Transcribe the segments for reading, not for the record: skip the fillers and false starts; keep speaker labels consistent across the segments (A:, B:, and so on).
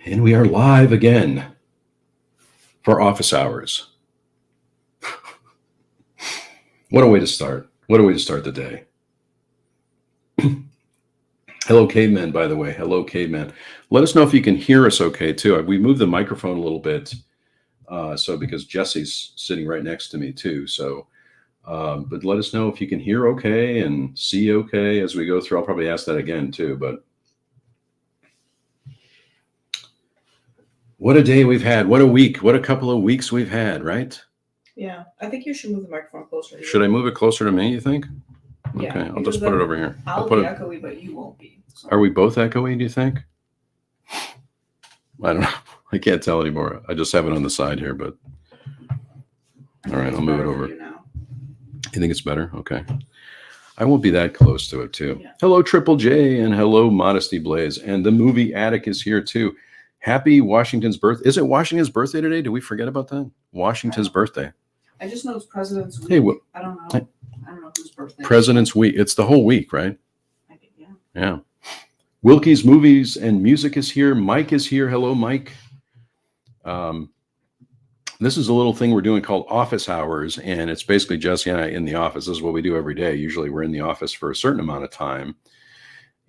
A: And we are live again for office hours. What a way to start. What a way to start the day. Hello, caveman, by the way. Hello, caveman. Let us know if you can hear us okay, too. We moved the microphone a little bit, because Jesse's sitting right next to me, too. So, but let us know if you can hear okay and see okay as we go through. I'll probably ask that again, too. But what a day we've had. What a week. What a couple of weeks we've had, right?
B: Yeah, I think you should move the microphone closer to you.
A: Should I move it closer to me, you think?
B: Yeah,
A: Okay, I'll
B: because
A: just put it
B: then
A: over here.
B: I'll
A: put
B: be
A: it.
B: echoey, but you won't be. So.
A: Are we both echoey, do you think? I don't know. I can't tell anymore. I just have it on the side here, but all right, I'll move it over. You think it's better? Okay. I won't be that close to it, too. Yeah. Hello, Triple J, and hello, Modesty Blaze. And the movie Attic is here, too. Happy Washington's birthday. Is it Washington's birthday today? Did we forget about that? Washington's birthday.
B: I just know it's President's Week.
A: Hey,
B: I don't know. I don't know whose birthday.
A: President's Week. It's the whole week, right?
B: I think, yeah.
A: Yeah. Wilkie's Movies and Music is here. Mike is here. Hello, Mike. This is a little thing we're doing called office hours, and it's basically Jesse and I in the office. This is what we do every day. Usually we're in the office for a certain amount of time,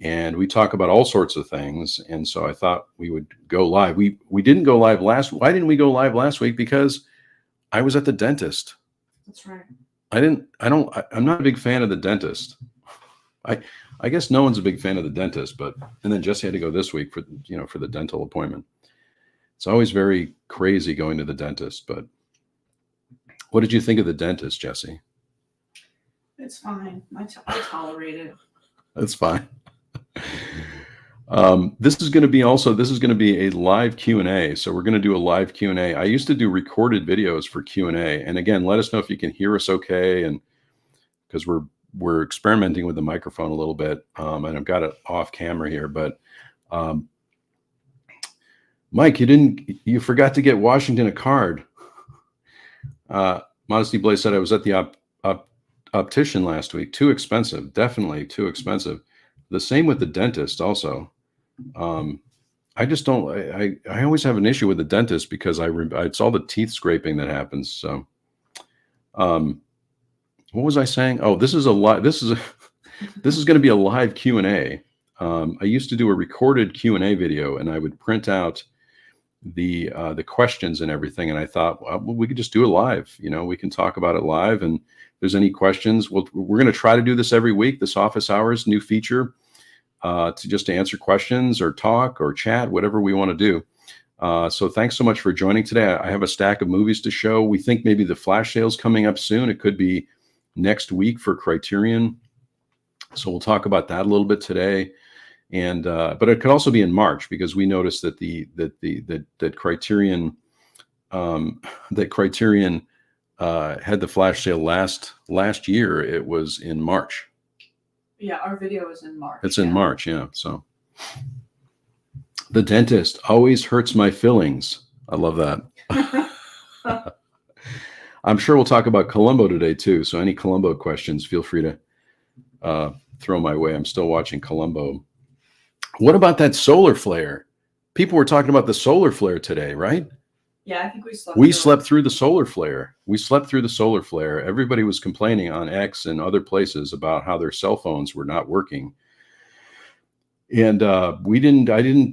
A: and we talk about all sorts of things. And so I thought we would go live. We didn't go live why didn't we go live last week? Because I was at the dentist.
B: That's right.
A: I'm not a big fan of the dentist. I guess no one's a big fan of the dentist, and then Jesse had to go this week for the dental appointment. It's always very crazy going to the dentist, but what did you think of the dentist, Jesse?
B: It's fine. I tolerate it.
A: That's fine. This is going to be a live Q&A. So we're going to do a live Q&A. I used to do recorded videos for Q&A. And again, let us know if you can hear us okay. And because we're experimenting with the microphone a little bit. And I've got it off camera here, but Mike, you forgot to get Washington a card. Modesty Blaze said I was at the optician last week. Too expensive. Definitely too expensive. The same with the dentist also. I just don't, I always have an issue with the dentist because it's all the teeth scraping that happens. So, what was I saying? Oh, this is going to be a live Q&A. I used to do a recorded Q&A video, and I would print out the questions and everything. And I thought, well, we could just do it live. We can talk about it live. And if there's any questions, we're going to try to do this every week. This office hours new feature, to answer questions or talk or chat, whatever we want to do. So thanks so much for joining today. I have a stack of movies to show. We think maybe the flash sale's coming up soon. It could be next week for Criterion. So we'll talk about that a little bit today. And but it could also be in March, because we noticed that that Criterion had the flash sale last year. It was in March.
B: Yeah, our video is in March.
A: It's in March, yeah. So the dentist always hurts my fillings. I love that. I'm sure we'll talk about Columbo today too. So any Columbo questions, feel free to throw my way. I'm still watching Columbo. What about that solar flare? People were talking about the solar flare today, right?
B: Yeah, I think
A: we slept through the solar flare. We slept through the solar flare. Everybody was complaining on X and other places about how their cell phones were not working. And we didn't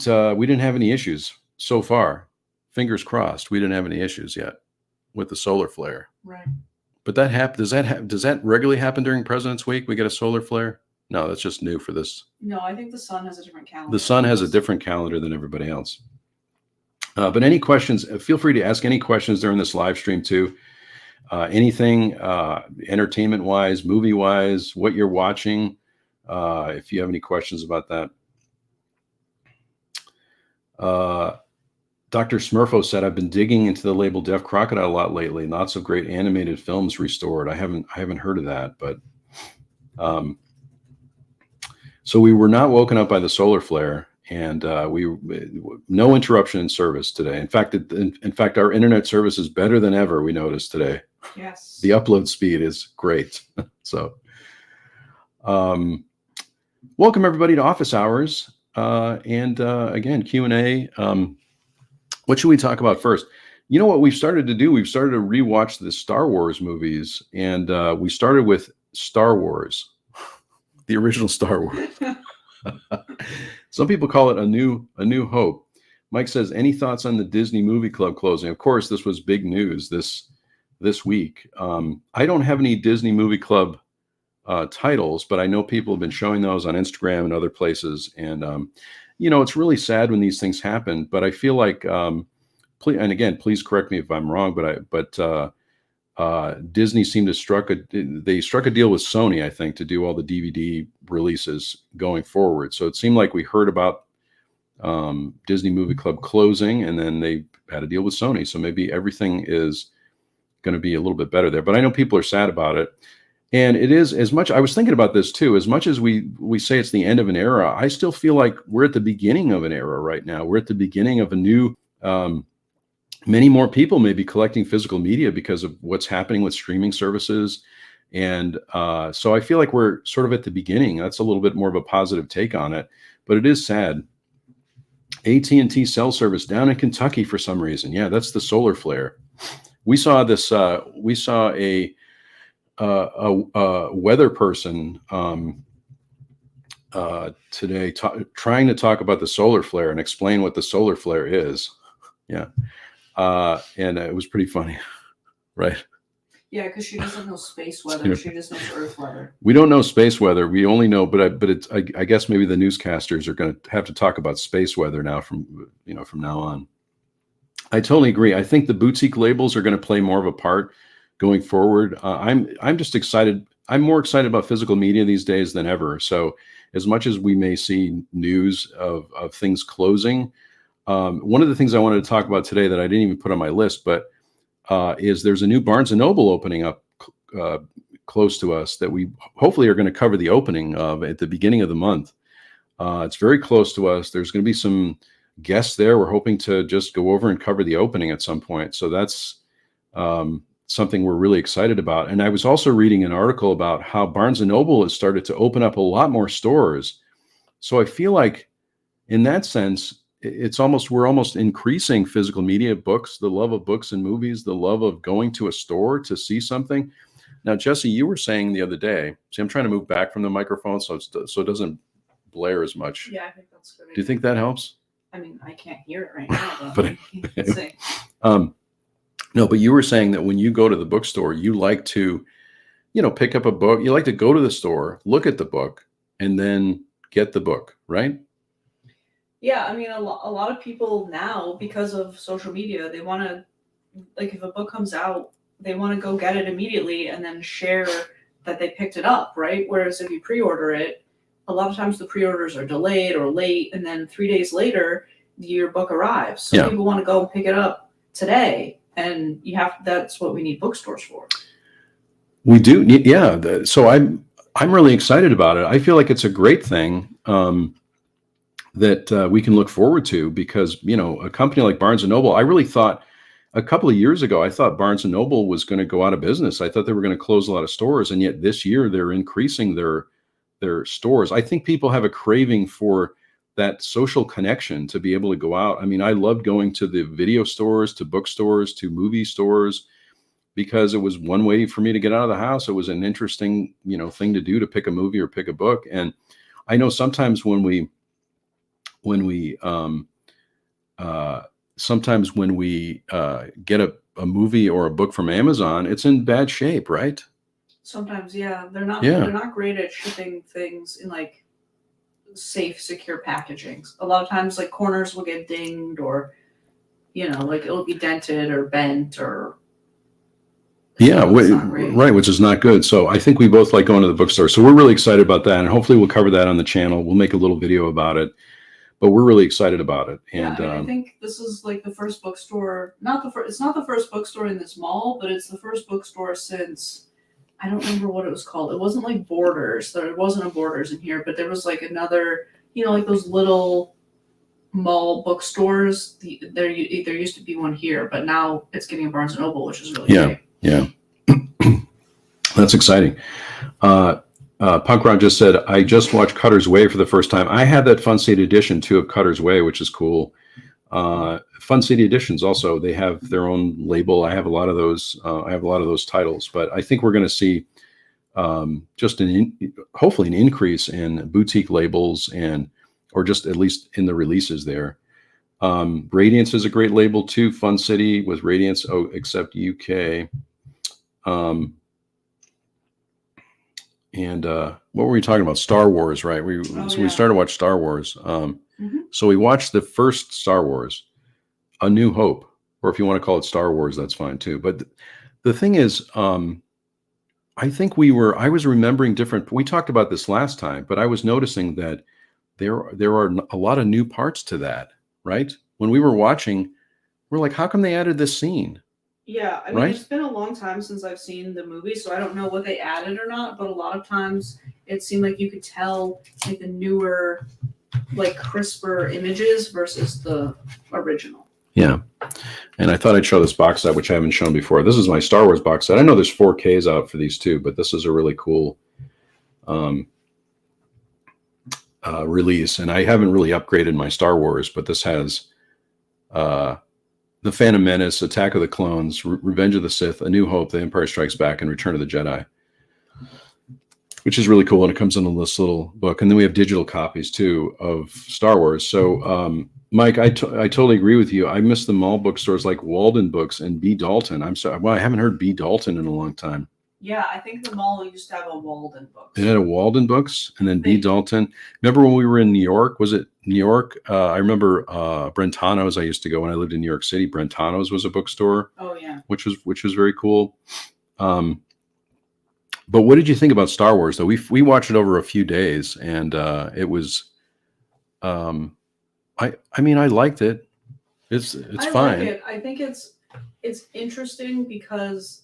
A: have any issues so far. Fingers crossed. We didn't have any issues yet with the solar flare.
B: Right.
A: But does that regularly happen during President's Week? We get a solar flare? No, that's just new for this.
B: No, I think the sun has a different calendar.
A: The sun has a different calendar than everybody else. But any questions, feel free to ask any questions during this live stream too. Anything entertainment-wise, movie-wise, what you're watching, if you have any questions about that. Dr. Smurfo said, I've been digging into the label Deaf Crocodile a lot lately. Lots of great animated films restored. I haven't heard of that, but so we were not woken up by the solar flare, and no interruption in service today. In fact, our internet service is better than ever. We noticed today.
B: Yes.
A: The upload speed is great. So, welcome everybody to Office Hours, and again Q&A. What should we talk about first? You know what we've started to do? We've started to rewatch the Star Wars movies, and we started with Star Wars, the original Star Wars. Some people call it a new hope. Mike says, any thoughts on the Disney Movie Club closing? Of course, this was big news this week. I don't have any Disney Movie Club titles, but I know people have been showing those on Instagram and other places. And, it's really sad when these things happen, but I feel like, and again, please correct me if I'm wrong, but Disney seemed to struck a deal with Sony, I think, to do all the DVD releases going forward. So it seemed like we heard about Disney Movie Club closing, and then they had a deal with Sony. So maybe everything is going to be a little bit better there. But I know people are sad about it. And it is, as much, I was thinking about this too, as much as we say it's the end of an era, I still feel like we're at the beginning of an era right now. We're at the beginning of a new, many more people may be collecting physical media because of what's happening with streaming services. And so I feel like we're sort of at the beginning. That's a little bit more of a positive take on it, but it is sad. AT&T cell service down in Kentucky for some reason. Yeah, that's the solar flare. We saw this, we saw a weather person today trying to talk about the solar flare and explain what the solar flare is. Yeah. And it was pretty funny, right?
B: Yeah, because she doesn't know space weather. She just knows Earth weather.
A: We don't know space weather. We only know, but I guess maybe the newscasters are going to have to talk about space weather now from now on. I totally agree. I think the boutique labels are going to play more of a part going forward. I'm just excited. I'm more excited about physical media these days than ever. So as much as we may see news of things closing, one of the things I wanted to talk about today that I didn't even put on my list, but is there's a new Barnes & Noble opening up close to us that we hopefully are going to cover the opening of at the beginning of the month. It's very close to us. There's going to be some guests there. We're hoping to just go over and cover the opening at some point. So that's something we're really excited about. And I was also reading an article about how Barnes & Noble has started to open up a lot more stores. So I feel like in that sense, we're almost increasing physical media, books, the love of books and movies, the love of going to a store to see something. Now, Jesse, you were saying the other day, see, I'm trying to move back from the microphone so it doesn't blare as much.
B: Yeah, I think that's good.
A: Do you think that helps?
B: I mean, I can't hear it right now,
A: but
B: let's see.
A: No, but you were saying that when you go to the bookstore, you like to, pick up a book. You like to go to the store, look at the book, and then get the book, right?
B: Yeah, I mean, a lot of people now, because of social media, they want to, like, if a book comes out, they want to go get it immediately and then share that they picked it up, right? Whereas if you pre-order it, a lot of times the pre-orders are delayed or late, and then 3 days later, your book arrives. So people want to go and pick it up today, and that's what we need bookstores for.
A: We do, yeah. So I'm really excited about it. I feel like it's a great thing. That we can look forward to, because a company like Barnes & Noble, I really thought a couple of years ago, I thought Barnes & Noble was going to go out of business. I thought they were going to close a lot of stores, and yet this year they're increasing their stores. I think people have a craving for that social connection, to be able to go out. I mean, I loved going to the video stores, to bookstores, to movie stores, because it was one way for me to get out of the house. It was an interesting thing to do, to pick a movie or pick a book. And I know sometimes when we get a movie or a book from Amazon, it's in bad shape, right?
B: Sometimes, yeah. They're not great at shipping things in like safe, secure packaging. A lot of times, like, corners will get dinged, or like it'll be dented or bent, or
A: right, which is not good. So I think we both like going to the bookstore. So we're really excited about that, and hopefully we'll cover that on the channel. We'll make a little video about it. But we're really excited about it. And
B: I think this is like the first bookstore, it's not the first bookstore in this mall, but it's the first bookstore since, I don't remember what it was called. It wasn't like Borders. There wasn't a Borders in here, but there was like another, like those little mall bookstores. There used to be one here, but now it's getting a Barnes & Noble, which is really great.
A: Yeah. That's exciting. Punk Rock just said, I just watched Cutter's Way for the first time. I had that Fun State edition too of Cutter's Way, which is cool. Fun City Editions also, they have their own label. I have a lot of those. I have a lot of those titles, but I think we're going to see just hopefully an increase in boutique labels or just at least in the releases there. Radiance is a great label too. Fun City with Radiance, except UK. And what were we talking about? Star Wars, right? We started to watch Star Wars. So we watched the first Star Wars, A New Hope, or if you want to call it Star Wars, that's fine too. But the thing is, I think I was remembering different. We talked about this last time, but I was noticing that there are a lot of new parts to that, right? When we were watching, we're like, how come they added this scene?
B: Yeah, I mean,
A: right?
B: It's been a long time since I've seen the movie, so I don't know what they added or not, but a lot of times it seemed like you could tell like the newer, like crisper images versus the original.
A: Yeah. And I thought I'd show this box set, which I haven't shown before. This is my Star Wars box set. I know there's 4Ks out for these too, but this is a really cool release. And I haven't really upgraded my Star Wars, but this has The Phantom Menace, Attack of the Clones, Revenge of the Sith, A New Hope, The Empire Strikes Back, and Return of the Jedi, which is really cool. And it comes in this little book. And then we have digital copies too of Star Wars. So, Mike, I totally agree with you. I miss the mall bookstores like Walden Books and B. Dalton. I'm sorry. Well, I haven't heard B. Dalton in a long time.
B: Yeah, I think the mall used to have a Walden Books.
A: It had a Walden Books and then B. Dalton. Remember when we were in New York? Was it New York? I remember Brentano's. I used to go when I lived in New York City. Brentano's was a bookstore.
B: Oh yeah,
A: which was very cool. But what did you think about Star Wars? Though we watched it over a few days, and it was. I mean, I liked it. It's fine.
B: Like it. I think it's interesting because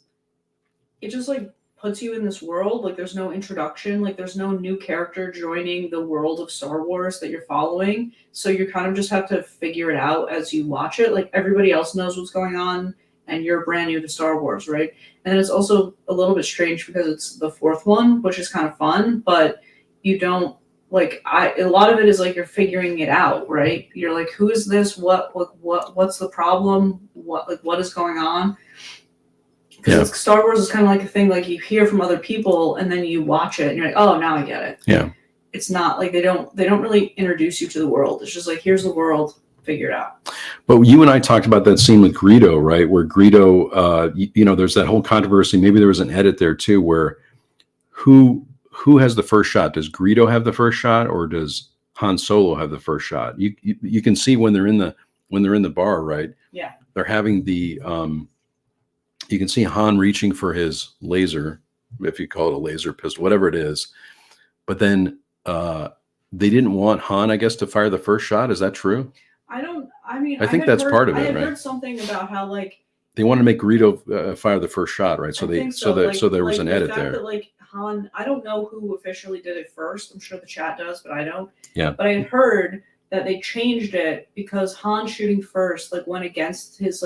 B: it just like puts you in this world. Like there's no introduction, like there's no new character joining the world of Star Wars that you're following. So you kind of just have to figure it out as you watch it. Like everybody else knows what's going on and you're brand new to Star Wars, right? And then it's also a little bit strange because it's the fourth one, which is kind of fun, but you don't a lot of it is like you're figuring it out, right? You're like, who is this? What's the problem? What is going on? Because Star Wars is kind of like a thing like you hear from other people and then you watch it and you're like, oh, now I get it.
A: Yeah.
B: It's not like they don't really introduce you to the world. It's just like, here's the world, figure it out.
A: But you and I talked about that scene with Greedo, right? Where Greedo, there's that whole controversy. Maybe there was an edit there too, where who has the first shot? Does Greedo have the first shot, or does Han Solo have the first shot? You can see when they're in the bar, right?
B: Yeah.
A: They're having the you can see Han reaching for his laser, if you call it a laser pistol, whatever it is. But then they didn't want Han, I guess, to fire the first shot. Is that true?
B: I
A: think that's part of it,
B: I had
A: right?
B: heard something about how
A: they want to make Greedo fire the first shot, right? So there was an edit there.
B: That, Han, I don't know who officially did it first. I'm sure the chat does, but I don't.
A: Yeah.
B: But I had heard that they changed it because Han shooting first went against his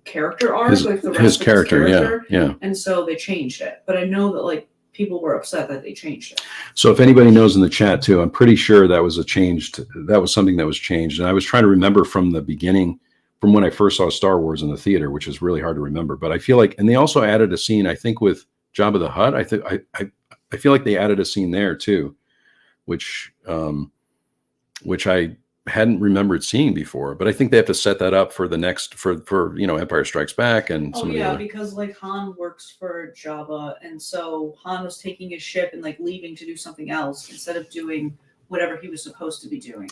B: character arc,
A: his character, yeah.
B: And so they changed it. But I know that people were upset that they changed it.
A: So if anybody knows in the chat too, I'm pretty sure that was something that was changed. And I was trying to remember from the beginning, from when I first saw Star Wars in the theater, which is really hard to remember. But I feel like, and they also added a scene, I think, with Jabba the Hutt. I feel like they added a scene there too, which I hadn't remembered seeing before. But I think they have to set that up for the next for Empire Strikes Back and some of the other.
B: Because Han works for Jabba, and so Han was taking his ship and leaving to do something else instead of doing whatever he was supposed to be doing.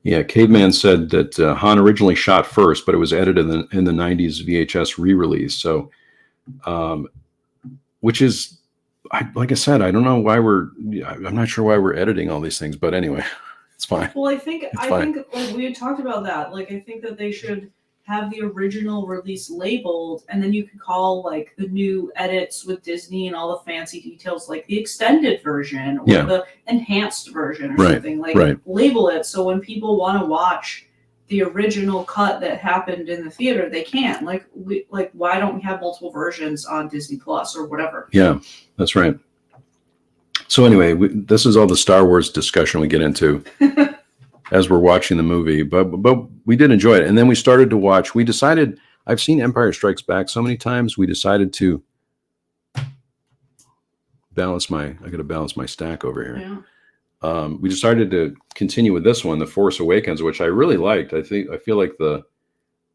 A: Yeah, Caveman said that Han originally shot first, but it was edited in the 90s VHS re-release. So, which is, like I said, I don't know why I'm not sure why we're editing all these things, but anyway, it's fine.
B: Well, I think we had talked about that. I think that they should have the original release labeled, and then you could call the new edits with Disney and all the fancy details the extended version or the enhanced version or something. Label it so when people want to watch the original cut that happened in the theater, they can. Why don't we have multiple versions on Disney Plus or whatever?
A: Yeah, that's right. So anyway, this is all the Star Wars discussion we get into. as we're watching the movie, but we did enjoy it. And then we started to watch. We decided. I've seen Empire Strikes Back so many times. We decided to balance my. I got to balance my stack over here.
B: Yeah.
A: We decided to continue with this one, The Force Awakens, which I really liked. I feel like the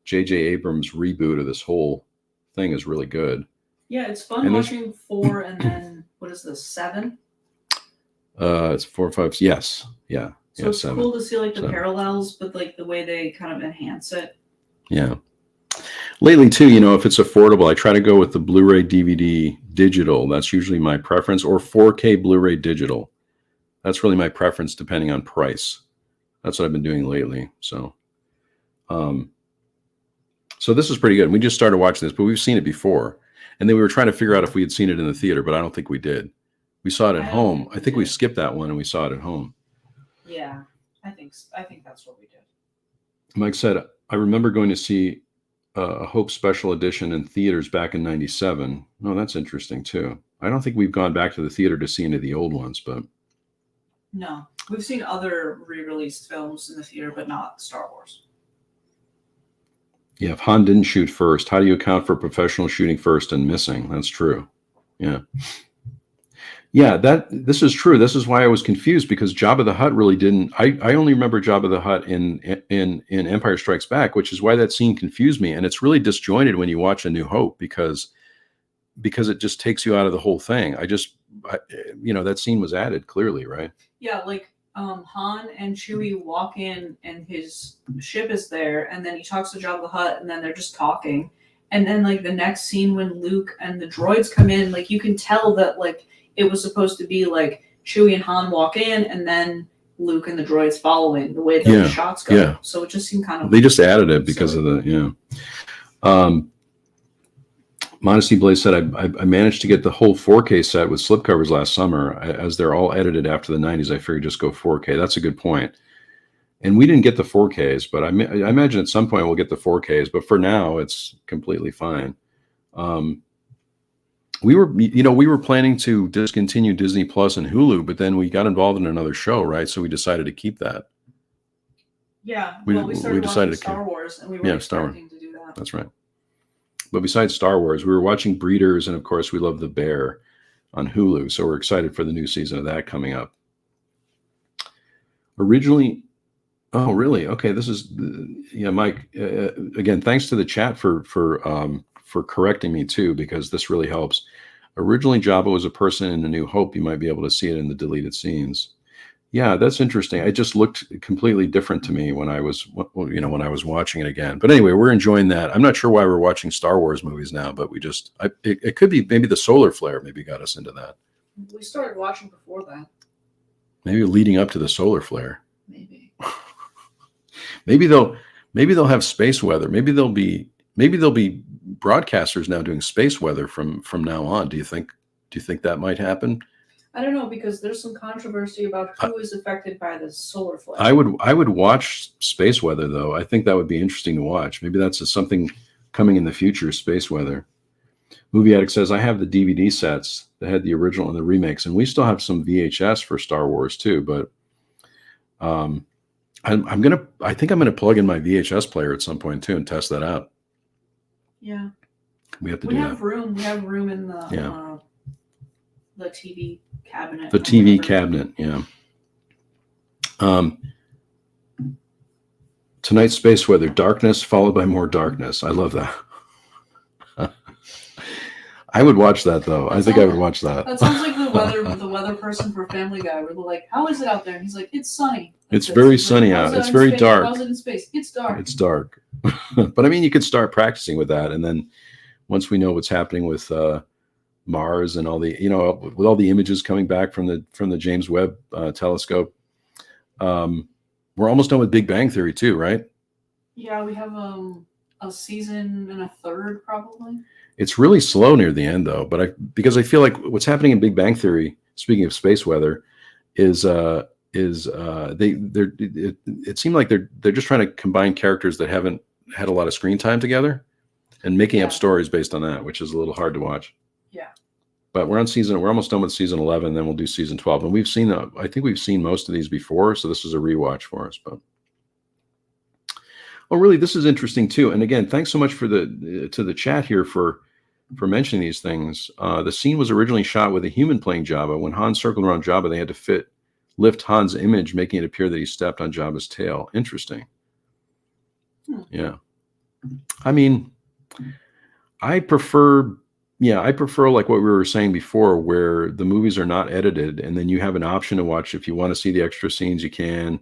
A: J.J. Abrams reboot of this whole thing is really good.
B: Yeah, it's fun
A: And
B: watching 4 and then what is this, 7?
A: It's 4, 5. Yes, yeah,
B: So
A: yeah,
B: it's
A: 7.
B: cool to see like the
A: 7.
B: parallels, but like the way they kind of enhance it.
A: Yeah. Lately, too, if it's affordable, I try to go with the Blu-ray DVD digital. That's usually my preference, or 4K Blu-ray digital. That's really my preference, depending on price. That's what I've been doing lately. So this is pretty good. We just started watching this, but we've seen it before. And then we were trying to figure out if we had seen it in the theater, but I don't think we did. We saw it at home. I think we skipped that one and we saw it at home.
B: Yeah, I think that's what we did.
A: Mike said, I remember going to see a Hope Special Edition in theaters back in '97. No, that's interesting too. I don't think we've gone back to the theater to see any of the old ones, but
B: no, we've seen other re-released films in the theater, but not Star Wars.
A: Yeah, if Han didn't shoot first, how do you account for professional shooting first and missing? That's true. Yeah. Yeah, this is true. This is why I was confused, because Jabba the Hutt really didn't. I only remember Jabba the Hutt in Empire Strikes Back, which is why that scene confused me. And it's really disjointed when you watch A New Hope, because it just takes you out of the whole thing. That scene was added clearly, right?
B: Yeah, like Han and Chewie walk in and his ship is there, and then he talks to Jabba the Hutt, and then they're just talking. And then like the next scene when Luke and the droids come in, like you can tell that like it was supposed to be like Chewie and Han walk in, and then Luke and the droids following, the way that the shots go.
A: Yeah.
B: So it just seemed kind of.
A: They just added it because of the Modesty Blaze said, I managed to get the whole 4K set with slipcovers last summer. As they're all edited after the 90s, I figured just go 4K. That's a good point. And we didn't get the 4Ks, but I imagine at some point we'll get the 4Ks. But for now, it's completely fine. We were planning to discontinue Disney Plus and Hulu, but then we got involved in another show, right? So we decided to keep that.
B: Yeah,
A: we
B: started
A: decided
B: watching Star Wars, and we were expecting to do that.
A: That's right. But besides Star Wars, we were watching Breeders, and of course, we love The Bear on Hulu. So we're excited for the new season of that coming up. Originally, oh really? Okay, this is Mike. Again, thanks to the chat for correcting me too, because this really helps. Originally, Jabba was a person in A New Hope. You might be able to see it in the deleted scenes. Yeah, that's interesting. It just looked completely different to me when I was watching it again. But anyway, we're enjoying that. I'm not sure why we're watching Star Wars movies now, but it could be maybe the solar flare maybe got us into that.
B: We started watching before that.
A: Maybe leading up to the solar flare.
B: Maybe.
A: maybe they'll have space weather. Maybe there'll be broadcasters now doing space weather from now on. Do you think that might happen?
B: I don't know, because there's some controversy about who is affected by the solar flare.
A: I would watch space weather though. I think that would be interesting to watch. Maybe that's something coming in the future, space weather. Movie Addict says, I have the DVD sets that had the original and the remakes, and we still have some VHS for Star Wars too, but I think I'm gonna plug in my VHS player at some point too and test that out.
B: Yeah.
A: We have to do that.
B: We have room in the TV cabinet.
A: The TV cabinet, yeah. Tonight's space weather, darkness followed by more darkness. I love that. I would watch that though. I think I would watch that.
B: That sounds like the weather person for Family Guy, where they're like, "How is it out there?" And he's like, "It's sunny."
A: It's very sunny out. It's very dark.
B: How's it in space? It's dark.
A: It's dark. But I mean, you could start practicing with that, and then once we know what's happening with Mars and all the, with all the images coming back from the James Webb telescope, we're almost done with Big Bang Theory too, right?
B: Yeah, we have a season and a third probably.
A: It's really slow near the end though, because I feel like what's happening in Big Bang Theory, speaking of space weather, it seemed like they're just trying to combine characters that haven't had a lot of screen time together and making up stories based on that, which is a little hard to watch.
B: Yeah.
A: But we're almost done with season 11, then we'll do season 12. And I think we've seen most of these before, so this is a rewatch for us, but Oh, really, this is interesting too. And again, thanks so much for the chat here for mentioning these things. The scene was originally shot with a human playing Jabba. When Han circled around Jabba, they had to lift Han's image, making it appear that he stepped on Jabba's tail. Interesting. Yeah. I mean, I prefer like what we were saying before, where the movies are not edited, and then you have an option to watch. If you want to see the extra scenes, you can.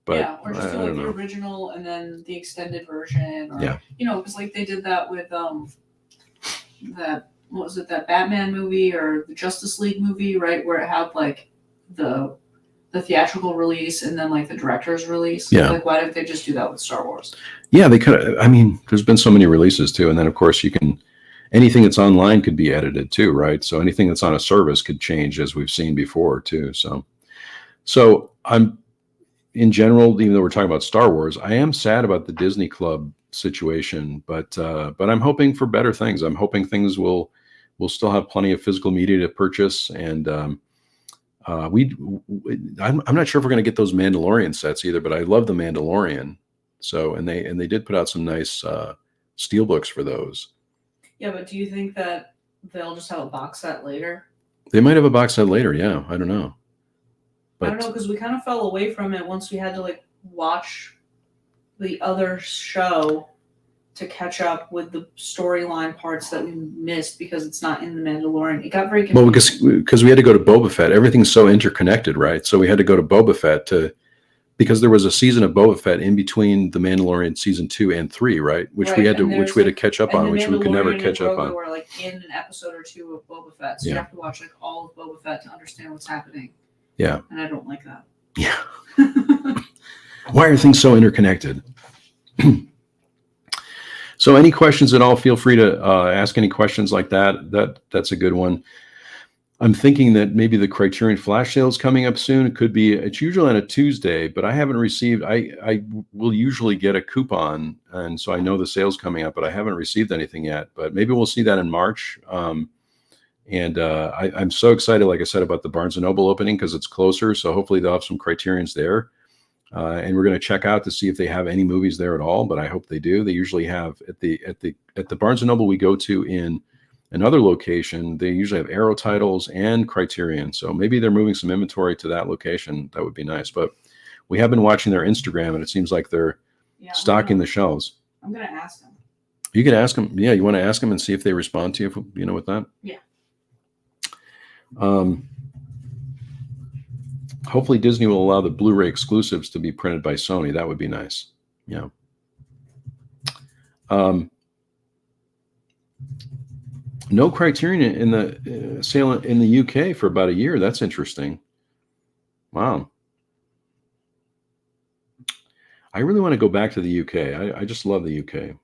A: But
B: yeah, or just do
A: I
B: like
A: don't
B: the
A: know.
B: original and then the extended version, or
A: Yeah.
B: because like they did that with that what was it, that Batman movie or the Justice League movie, right, where it had like the theatrical release and then like the director's release.
A: Yeah.
B: Like, why didn't they just do that with Star Wars?
A: Yeah, they could. I mean, there's been so many releases too, and then of course anything that's online could be edited too, right? So anything that's on a service could change, as we've seen before too. So I'm, in general, even though we're talking about Star Wars, I am sad about the Disney Club situation, but I'm hoping for better things. I'm hoping things will still have plenty of physical media to purchase, and I'm not sure if we're going to get those Mandalorian sets either, but I love the Mandalorian. So and they did put out some nice steelbooks for those.
B: Yeah, but do you think that they'll just have a box set later?
A: They might have a box set later. Yeah, I don't know.
B: I don't know, because we kind of fell away from it once we had to like watch the other show to catch up with the storyline parts that we missed because it's not in the Mandalorian. It got very confusing.
A: Well, because we had to go to Boba Fett. Everything's so interconnected, right? So we had to go to Boba Fett because there was a season of Boba Fett in between the Mandalorian season 2 and 3, right? Which we had to catch up on, which we could never catch up on.
B: We're like in an episode or two of Boba Fett, so you have to watch like all of Boba Fett to understand what's happening.
A: Yeah,
B: and I don't like that.
A: Yeah. Why are things so interconnected? So any questions at all, feel free to ask any questions like that. That's a good one. I'm thinking that maybe the Criterion flash sale is coming up soon. It's usually on a Tuesday, but I haven't received, I will usually get a coupon. And so I know the sale's coming up, but I haven't received anything yet, but maybe we'll see that in March. I'm so excited, like I said, about the Barnes & Noble opening because it's closer. So hopefully they'll have some Criterions there. And we're going to check out to see if they have any movies there at all, but I hope they do. They usually have at the Barnes & Noble we go to in another location. They usually have Arrow titles and Criterion. So maybe they're moving some inventory to that location. That would be nice. But we have been watching their Instagram and it seems like they're stocking the shelves.
B: I'm going to ask them.
A: You could ask them. Yeah. You want to ask them and see if they respond to you, with that?
B: Yeah.
A: Hopefully Disney will allow the Blu-ray exclusives to be printed by Sony. That would be nice. Yeah. No Criterion in the sale in the UK for about a year. That's interesting. Wow. I really want to go back to the UK. I just love the UK.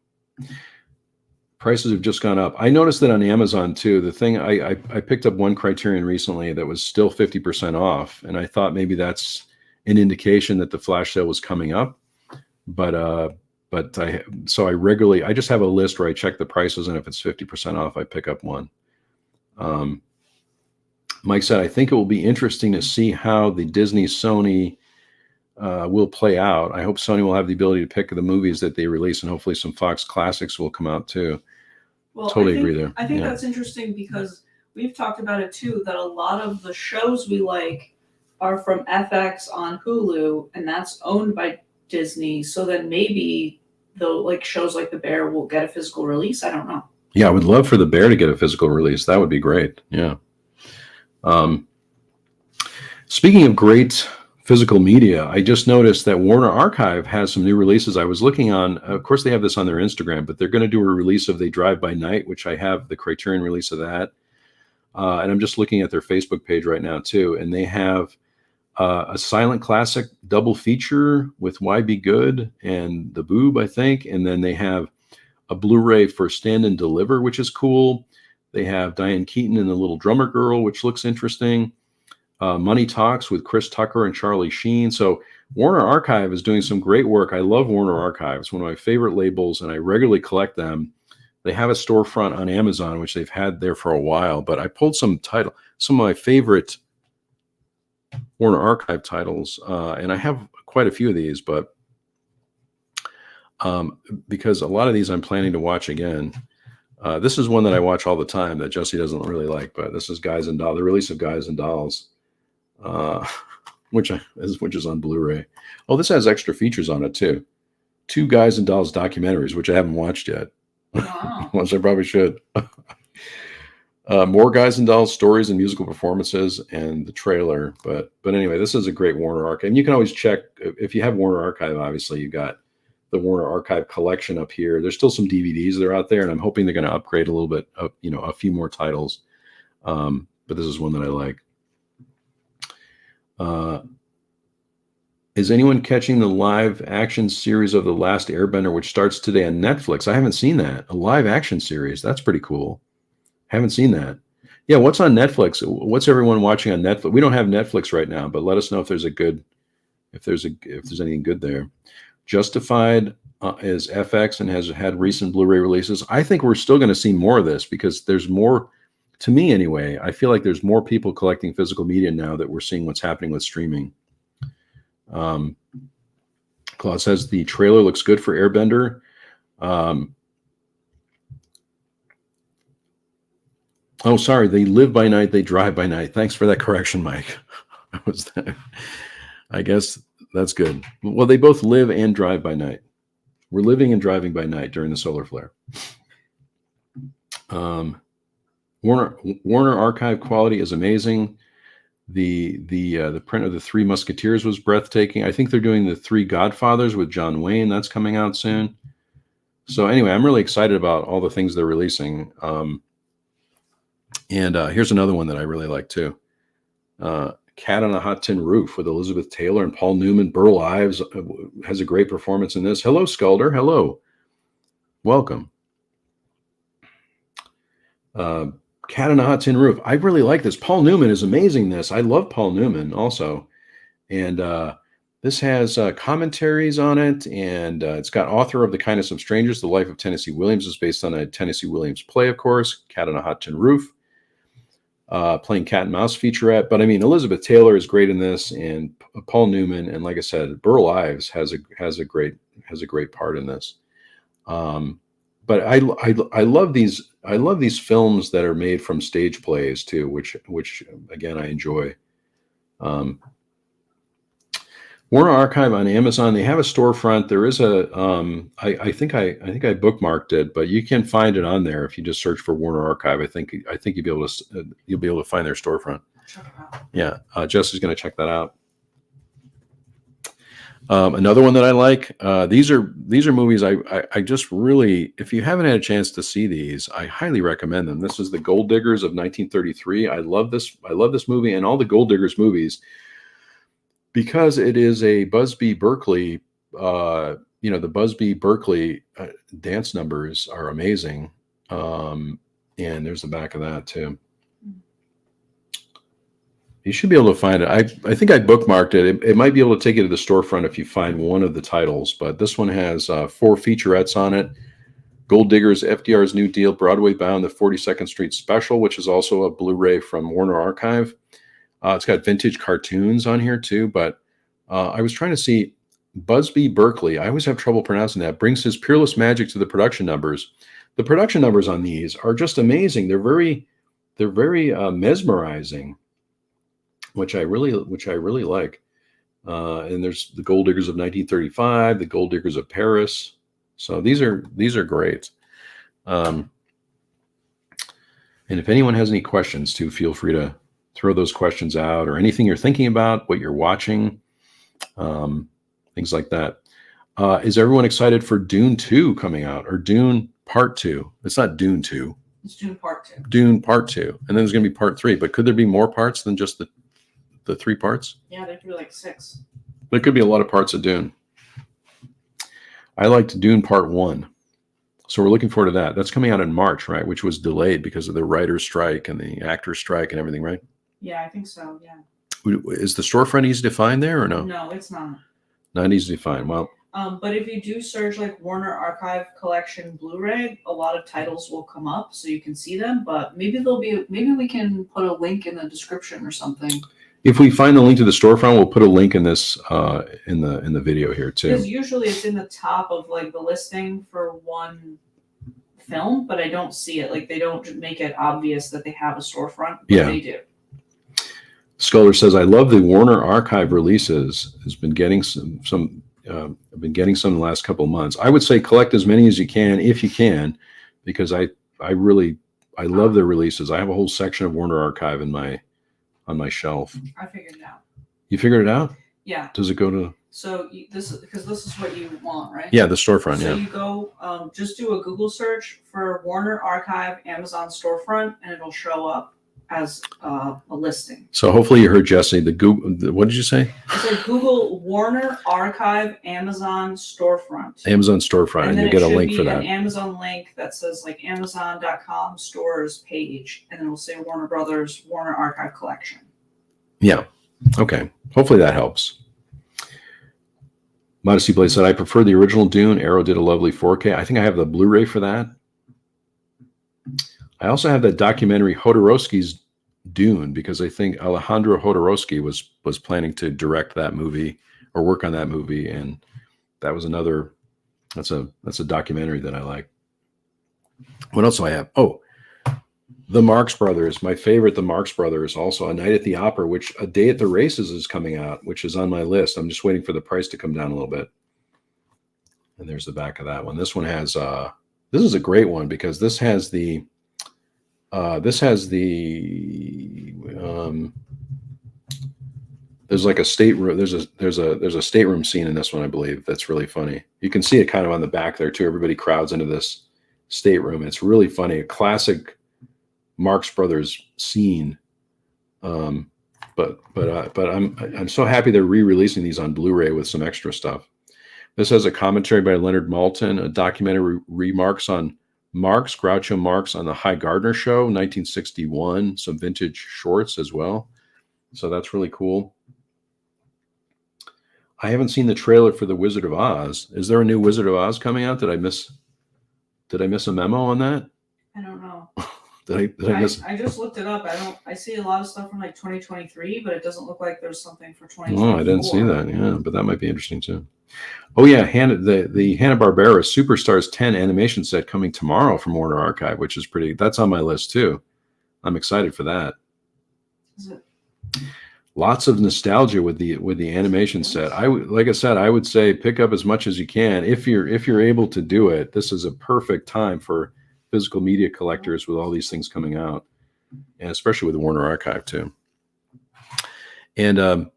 A: Prices have just gone up. I noticed that on Amazon too. The thing I picked up one Criterion recently that was still 50% off, and I thought maybe that's an indication that the flash sale was coming up. But I just have a list where I check the prices, and if it's 50% off, I pick up one. Mike said, I think it will be interesting to see how the Disney Sony will play out. I hope Sony will have the ability to pick the movies that they release, and hopefully some Fox classics will come out too.
B: Well,
A: totally agree there.
B: I think that's interesting because we've talked about it too, that a lot of the shows we like are from FX on Hulu, and that's owned by Disney. So then maybe shows like The Bear will get a physical release. I don't know.
A: Yeah, I would love for The Bear to get a physical release. That would be great. Yeah. Speaking of great physical media, I just noticed that Warner Archive has some new releases. I was looking on, of course, they have this on their Instagram, but they're going to do a release of They Drive by Night, which I have the Criterion release of that. And I'm just looking at their Facebook page right now, too. And they have a silent classic double feature with Why Be Good and The Boob, I think. And then they have a Blu-ray for Stand and Deliver, which is cool. They have Diane Keaton and the Little Drummer Girl, which looks interesting. Money Talks with Chris Tucker and Charlie Sheen. So Warner Archive is doing some great work. I love Warner Archive. It's one of my favorite labels, and I regularly collect them. They have a storefront on Amazon, which they've had there for a while, but I pulled some of my favorite Warner Archive titles, and I have quite a few of these, but because a lot of these I'm planning to watch again. This is one that I watch all the time that Jesse doesn't really like, but this is Guys and Dolls, the release of Guys and Dolls, which is on Blu-ray. Oh, this has extra features on it too. 2 Guys and Dolls documentaries, which I haven't watched yet.
B: Wow.
A: Which I probably should. More Guys and Dolls stories and musical performances and the trailer. But anyway, this is a great Warner Archive. And you can always check if you have Warner Archive, obviously you got the Warner Archive collection up here. There's still some DVDs that are out there, and I'm hoping they're going to upgrade a little bit of, a few more titles. But this is one that I like. Is anyone catching the live action series of The Last Airbender, which starts today on Netflix? I haven't seen that. A live action series. That's pretty cool. Haven't seen that. Yeah, what's on Netflix? What's everyone watching on Netflix? We don't have Netflix right now, but let us know if there's anything good there. Justified is FX and has had recent Blu-ray releases. I think we're still going to see more of this because there's more, to me anyway, I feel like there's more people collecting physical media now that we're seeing what's happening with streaming. Claude says the trailer looks good for Airbender. Oh, sorry. They live by night. They drive by night. Thanks for that correction, Mike. I guess that's good. Well, they both live and drive by night. We're living and driving by night during the solar flare. Warner Archive quality is amazing. The print of the Three Musketeers was breathtaking. I think they're doing the Three Godfathers with John Wayne. That's coming out soon. So anyway, I'm really excited about all the things they're releasing. And here's another one that I really like too. Cat on a Hot Tin Roof with Elizabeth Taylor and Paul Newman. Burl Ives has a great performance in this. Hello, Sculder. Hello. Welcome. Cat on a Hot Tin Roof. I really like this. Paul Newman is amazing in this. I love Paul Newman also. And this has commentaries on it, and it's got author of The Kindness of Strangers. The Life of Tennessee Williams is based on a Tennessee Williams play, of course. Cat on a Hot Tin Roof. Playing cat and mouse featurette. But I mean, Elizabeth Taylor is great in this, and Paul Newman, and like I said, Burl Ives has a great part in this. But I love these films that are made from stage plays too, which again I enjoy. Warner Archive on Amazon, they have a storefront. There is I think I bookmarked it, but you can find it on there if you just search for Warner Archive. I think you'll be able to find their storefront.
B: Check it out.
A: Yeah, Jess is going to check that out. Another one that I like. These are movies I just really, if you haven't had a chance to see these, I highly recommend them. This is The Gold Diggers of 1933. I love this movie and all the Gold Diggers movies, because it is a Busby Berkeley, the Busby Berkeley dance numbers are amazing. And there's the back of that too. You should be able to find it. I think I bookmarked it. It might be able to take you to the storefront if you find one of the titles, but this one has 4 featurettes on it. Gold Diggers, FDR's New Deal, Broadway Bound, the 42nd Street Special, which is also a Blu-ray from Warner Archive. It's got vintage cartoons on here too, but I was trying to see Busby Berkeley. I always have trouble pronouncing that. Brings his peerless magic to the production numbers. The production numbers on these are just amazing. They're very mesmerizing, which I really like. And there's the Gold Diggers of 1935, the Gold Diggers of Paris. So these are great. And if anyone has any questions too, feel free to throw those questions out, or anything you're thinking about, what you're watching, things like that. Is everyone excited for Dune 2 coming out, or Dune Part 2? It's not Dune 2.
B: It's Dune Part 2.
A: Dune Part 2. And then there's going to be Part 3. But could there be more parts than just the 3 parts?
B: Yeah, there could be like 6.
A: There could be a lot of parts of Dune. I liked Dune Part 1. So we're looking forward to that. That's coming out in March, right? Which was delayed because of the writer's strike and the actor's strike and everything, right?
B: Yeah, I think so, yeah.
A: Is the storefront easy to find there or no?
B: No, it's not.
A: Not easy to find. Well,
B: but if you do search like Warner Archive Collection Blu-ray, a lot of titles will come up so you can see them. But maybe we can put a link in the description or something.
A: If we find the link to the storefront, we'll put a link in this in the video here
B: Because
A: too.
B: usually it's in the top of like the listing for one film, but I don't see it. Like they don't make it obvious that they have a storefront, but
A: Yeah.
B: they do.
A: Scholar says, I love the Warner Archive releases. Has been getting some I've been getting some in the last couple of months. I would say collect as many as you can if you can, because I love their releases. I have a whole section of Warner Archive on my shelf.
B: I figured it out.
A: You figured it out?
B: Yeah.
A: Does it go to?
B: So this is what you want, right?
A: Yeah, the storefront.
B: So
A: Yeah.
B: you go, just do a Google search for Warner Archive Amazon storefront, and it'll show up as a listing.
A: So hopefully you heard Jesse. What did you say?
B: I said Google Warner Archive Amazon storefront.
A: Amazon storefront, and
B: then
A: you get a
B: it should
A: link
B: be
A: for that.
B: an Amazon link that says like Amazon.com stores page, and then it'll say Warner Brothers Warner Archive collection.
A: Yeah. Okay. Hopefully that helps. Modesty Blade said, I prefer the original Dune. Arrow did a lovely 4K. I think I have the Blu-ray for that. I also have that documentary Jodorowsky's Dune, because I think Alejandro Jodorowsky was planning to direct that movie or work on that movie, and that was another. That's a documentary that I like. What else do I have? Oh, the Marx Brothers, my favorite. The Marx Brothers, also A Night at the Opera, which A Day at the Races is coming out, which is on my list. I'm just waiting for the price to come down a little bit. And there's the back of that one. This one has. This is a great one because this has the. There's like a stateroom. There's a stateroom scene in this one, I believe, that's really funny. You can see it kind of on the back there too. Everybody crowds into this stateroom. It's really funny. A classic Marx Brothers scene. But I'm so happy they're re-releasing these on Blu-ray with some extra stuff. This has a commentary by Leonard Maltin, a documentary remarks on Marx, Groucho Marx on the High Gardner Show, 1961, some vintage shorts as well. So that's really cool. I haven't seen the trailer for The Wizard of Oz. Is there a new Wizard of Oz coming out? Did I miss a memo on that?
B: I don't know.
A: Did I miss?
B: I just looked it up. I see a lot of stuff from like 2023, but it doesn't look like there's something for 2024.
A: Oh, I didn't see that. Yeah, but that might be interesting too. Oh yeah, the Hanna-Barbera Superstars 10 animation set coming tomorrow from Warner Archive, which is that's on my list too. I'm excited for that.
B: Is it?
A: Lots of nostalgia with the animation set. Like I said, I would say pick up as much as you can if you're able to do it. This is a perfect time for physical media collectors with all these things coming out, and especially with the Warner Archive too. And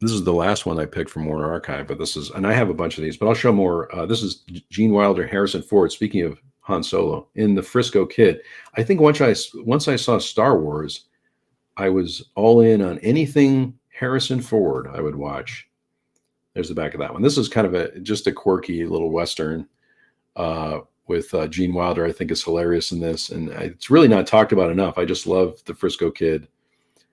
A: this is the last one I picked from Warner Archive, but and I have a bunch of these, but I'll show more. This is Gene Wilder, Harrison Ford. Speaking of Han Solo in The Frisco Kid, I think once I saw Star Wars, I was all in on anything Harrison Ford I would watch. There's the back of that one. This is kind of just a quirky little Western with Gene Wilder. I think is hilarious in this, and it's really not talked about enough. I just love The Frisco Kid,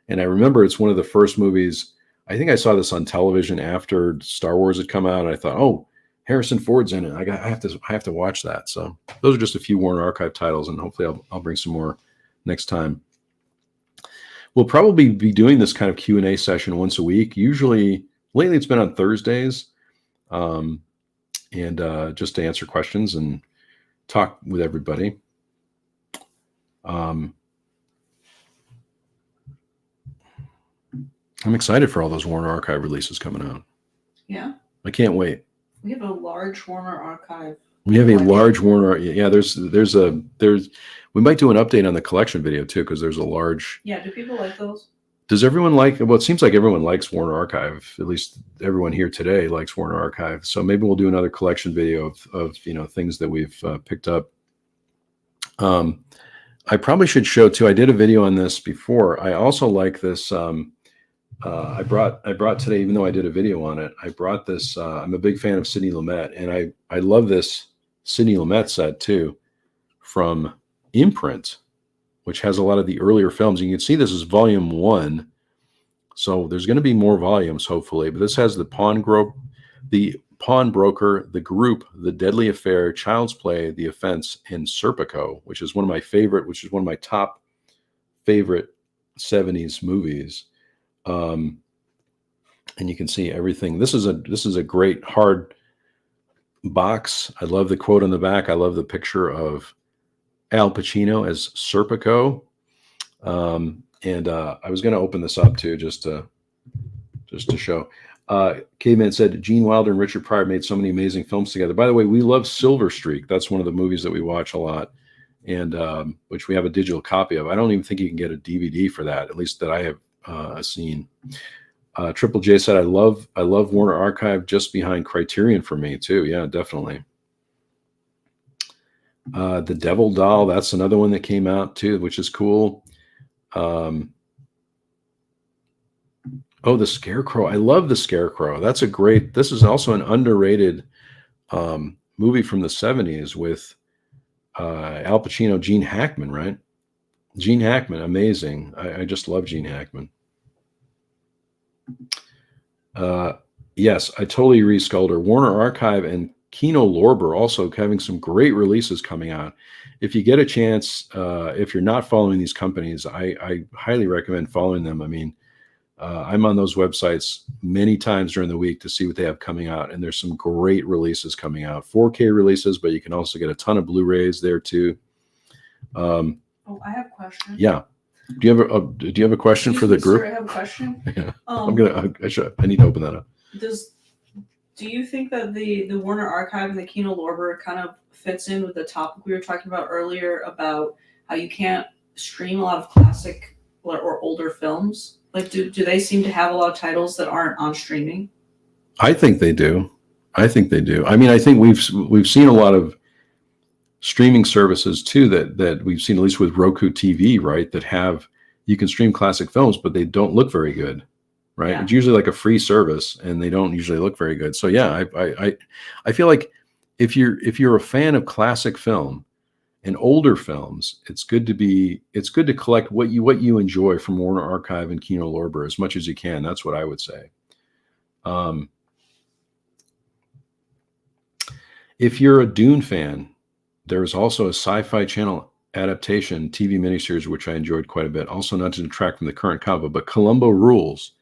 A: and I remember it's one of the first movies. I think I saw this on television after Star Wars had come out, and I thought, oh, Harrison Ford's in it. I have to watch that. So those are just a few Warner Archive titles, and hopefully I'll bring some more next time. We'll probably be doing this kind of Q&A session once a week. Usually, lately it's been on Thursdays, and just to answer questions and talk with everybody. I'm excited for all those Warner Archive releases coming out.
B: Yeah.
A: I can't wait.
B: We have a large Warner Archive.
A: We have a large Warner. Yeah, there's we might do an update on the collection video too, because there's a large.
B: Yeah. Do people like those?
A: Does everyone like? Well, it seems like everyone likes Warner Archive. At least everyone here today likes Warner Archive. So maybe we'll do another collection video of things that we've picked up. I probably should show too. I did a video on this before. I also like this. I brought today, even though I did a video on it, I brought this. I'm a big fan of Sidney Lumet, and I love this Sidney Lumet set too, from Imprint, which has a lot of the earlier films. You can see this is volume 1, so there's going to be more volumes hopefully. But this has the Pawnbroker, The Group, The Deadly Affair, Child's Play, The Offense, and Serpico, which is one of my top favorite 70s movies. And you can see everything. This is a great hard box. I love the quote on the back. I love the picture of Al Pacino as Serpico. And I was going to open this up too, just to show. Caveman said Gene Wilder and Richard Pryor made so many amazing films together. By the way, we love Silver Streak. That's one of the movies that we watch a lot, and which we have a digital copy of. I don't even think you can get a DVD for that, at least that I have seen. Triple J said, I love Warner Archive, just behind Criterion for me too. Yeah, definitely. The Devil Doll, that's another one that came out too, which is cool. Oh, the Scarecrow. I love the Scarecrow. This is also an underrated movie from the 70s with Al Pacino, Gene Hackman, right? Gene Hackman, amazing. I just love Gene Hackman. Yes, I totally agree, Sculder. Warner Archive and Kino Lorber also having some great releases coming out. If you get a chance, if you're not following these companies, I highly recommend following them. I mean, I'm on those websites many times during the week to see what they have coming out, and there's some great releases coming out, 4K releases, but you can also get a ton of Blu-rays there too.
B: Oh, I have a question.
A: Yeah. Do you have a question for the group?
B: Sir, I have a question.
A: Yeah. I need to open that up.
B: Do you think that the Warner Archive and the Kino Lorber kind of fits in with the topic we were talking about earlier about how you can't stream a lot of classic or older films? Like, do they seem to have a lot of titles that aren't on streaming?
A: I think they do. I mean, I think we've seen a lot of streaming services too that we've seen, at least with Roku TV, right? That you can stream classic films, but they don't look very good, right?
B: Yeah.
A: It's usually like a free service, and they don't usually look very good. So yeah, I feel like if you're a fan of classic film and older films, it's good to collect what you enjoy from Warner Archive and Kino Lorber as much as you can. That's what I would say. If you're a Dune fan, there's also a Sci-Fi Channel adaptation TV miniseries, which I enjoyed quite a bit. Also, not to detract from the current combo, but Columbo rules.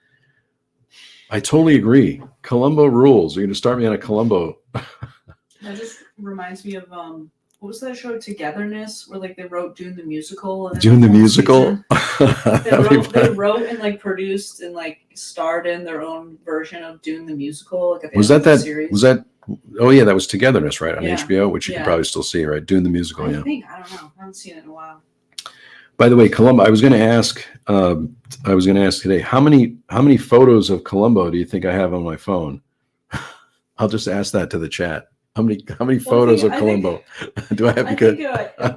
A: I totally agree. Columbo rules. You're going to start me on a Columbo.
B: That just reminds me of what was that show, Togetherness, where like they wrote Dune the musical. And
A: Dune the musical.
B: They wrote and like produced and like starred in their own version of Dune the musical. Like,
A: was that series. Was that? Oh yeah, that was Togetherness, right, on
B: Yeah.
A: HBO, which you can probably still see, right? Dune the musical.
B: I
A: Yeah.
B: think, I don't know. I haven't seen it in a while.
A: By the way, Columbo. I was going to ask today, how many photos of Columbo do you think I have on my phone? I'll just ask that to the chat. How many photos of Columbo do I have?
B: Because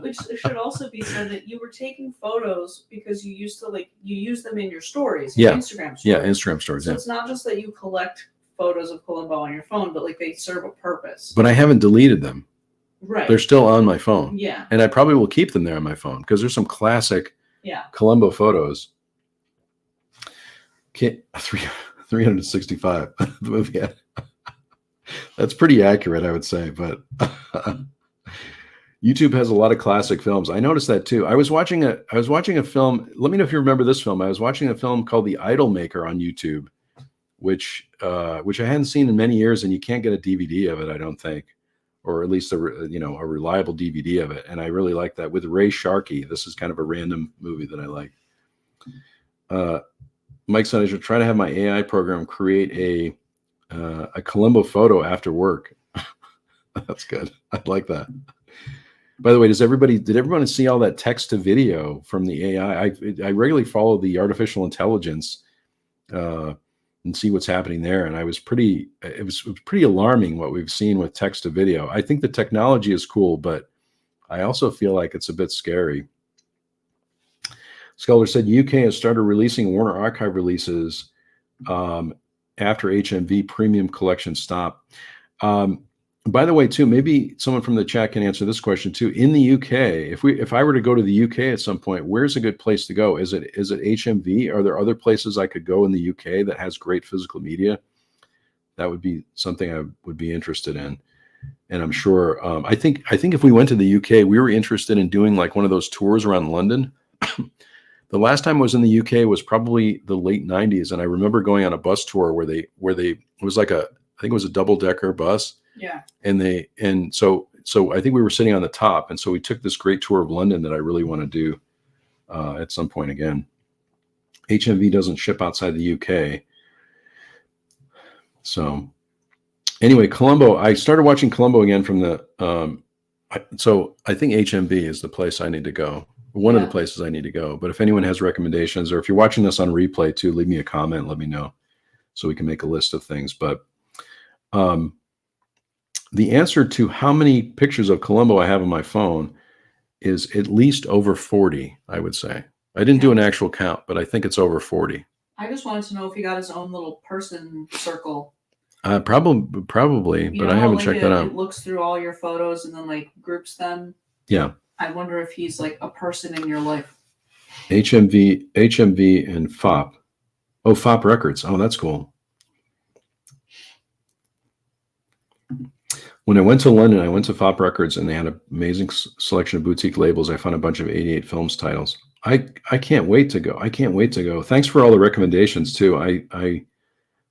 B: which should also be said that you were taking photos because you used to you use them in your stories, your Instagram stories.
A: Yeah, Instagram stories.
B: So it's not just that you collect photos of Columbo on your phone, but like they serve a purpose.
A: But I haven't deleted them.
B: Right.
A: They're still on my phone.
B: Yeah.
A: And I probably will keep them there on my phone because there's some classic Columbo photos. Okay, 365. The movie. That's pretty accurate, I would say, but YouTube has a lot of classic films. I noticed that too. I was watching a film. Let me know if you remember this film. I was watching a film called The Idolmaker on YouTube, which I hadn't seen in many years, and you can't get a DVD of it, I don't think, or at least a reliable DVD of it. And I really like that, with Ray Sharkey. This is kind of a random movie that I like. Mike said I should try to have my AI program create a Columbo photo after work. That's good. I like that. By the way, did everyone see all that text to video from the AI? I regularly follow the artificial intelligence and see what's happening there. And it was pretty alarming what we've seen with text to video. I think the technology is cool, but I also feel like it's a bit scary. Scholar said UK has started releasing Warner Archive releases after HMV premium collection stop. By the way, too, maybe someone from the chat can answer this question too. In the UK, if I were to go to the UK at some point, where's a good place to go? Is it HMV? Are there other places I could go in the UK that has great physical media? That would be something I would be interested in. And I'm sure, I think if we went to the UK, we were interested in doing like one of those tours around London. The last time I was in the UK was probably the late 90s, and I remember going on a bus tour where they it was like I think it was a double-decker bus,
B: Yeah.
A: and so I think we were sitting on the top, and so we took this great tour of London that I really want to do at some point again. HMV doesn't ship outside the UK. So anyway, Columbo, I started watching Columbo again from the, so I think HMV is the place I need to go. One of the places I need to go. But if anyone has recommendations, or if you're watching this on replay too, leave me a comment, let me know so we can make a list of things. But the answer to how many pictures of Columbo I have on my phone is at least over 40, I would say. I didn't do an actual count, but I think it's over 40.
B: I just wanted to know if he got his own little person circle.
A: Probably, but I haven't checked that out.
B: It looks through all your photos and then like groups them.
A: Yeah.
B: I wonder if he's like a person in your life.
A: HMV and FOP. Oh, FOP Records. Oh, that's cool. When I went to London, I went to FOP Records, and they had an amazing selection of boutique labels. I found a bunch of 88 Films titles. I can't wait to go. I can't wait to go. Thanks for all the recommendations too.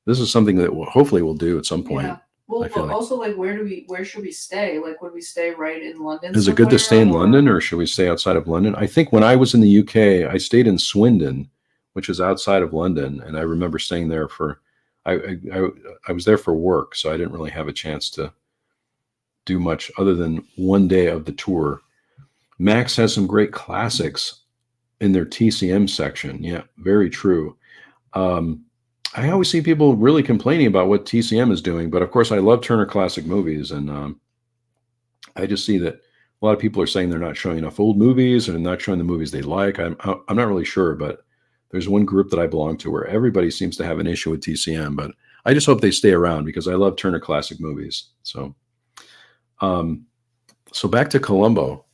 A: This is something that hopefully we'll do at some point.
B: Yeah. Well, also like where should we stay? Like, would we stay right in London?
A: Is it good to stay in London, or should we stay outside of London? I think when I was in the UK, I stayed in Swindon, which is outside of London, and I remember staying there for. I was there for work, so I didn't really have a chance to do much other than one day of the tour. Max has some great classics in their TCM section. Yeah, very true. I always see people really complaining about what TCM is doing, but of course I love Turner Classic Movies, and I just see that a lot of people are saying they're not showing enough old movies and not showing the movies they like. I'm not really sure, but there's one group that I belong to where everybody seems to have an issue with TCM, but I just hope they stay around because I love Turner Classic Movies. So back to Columbo.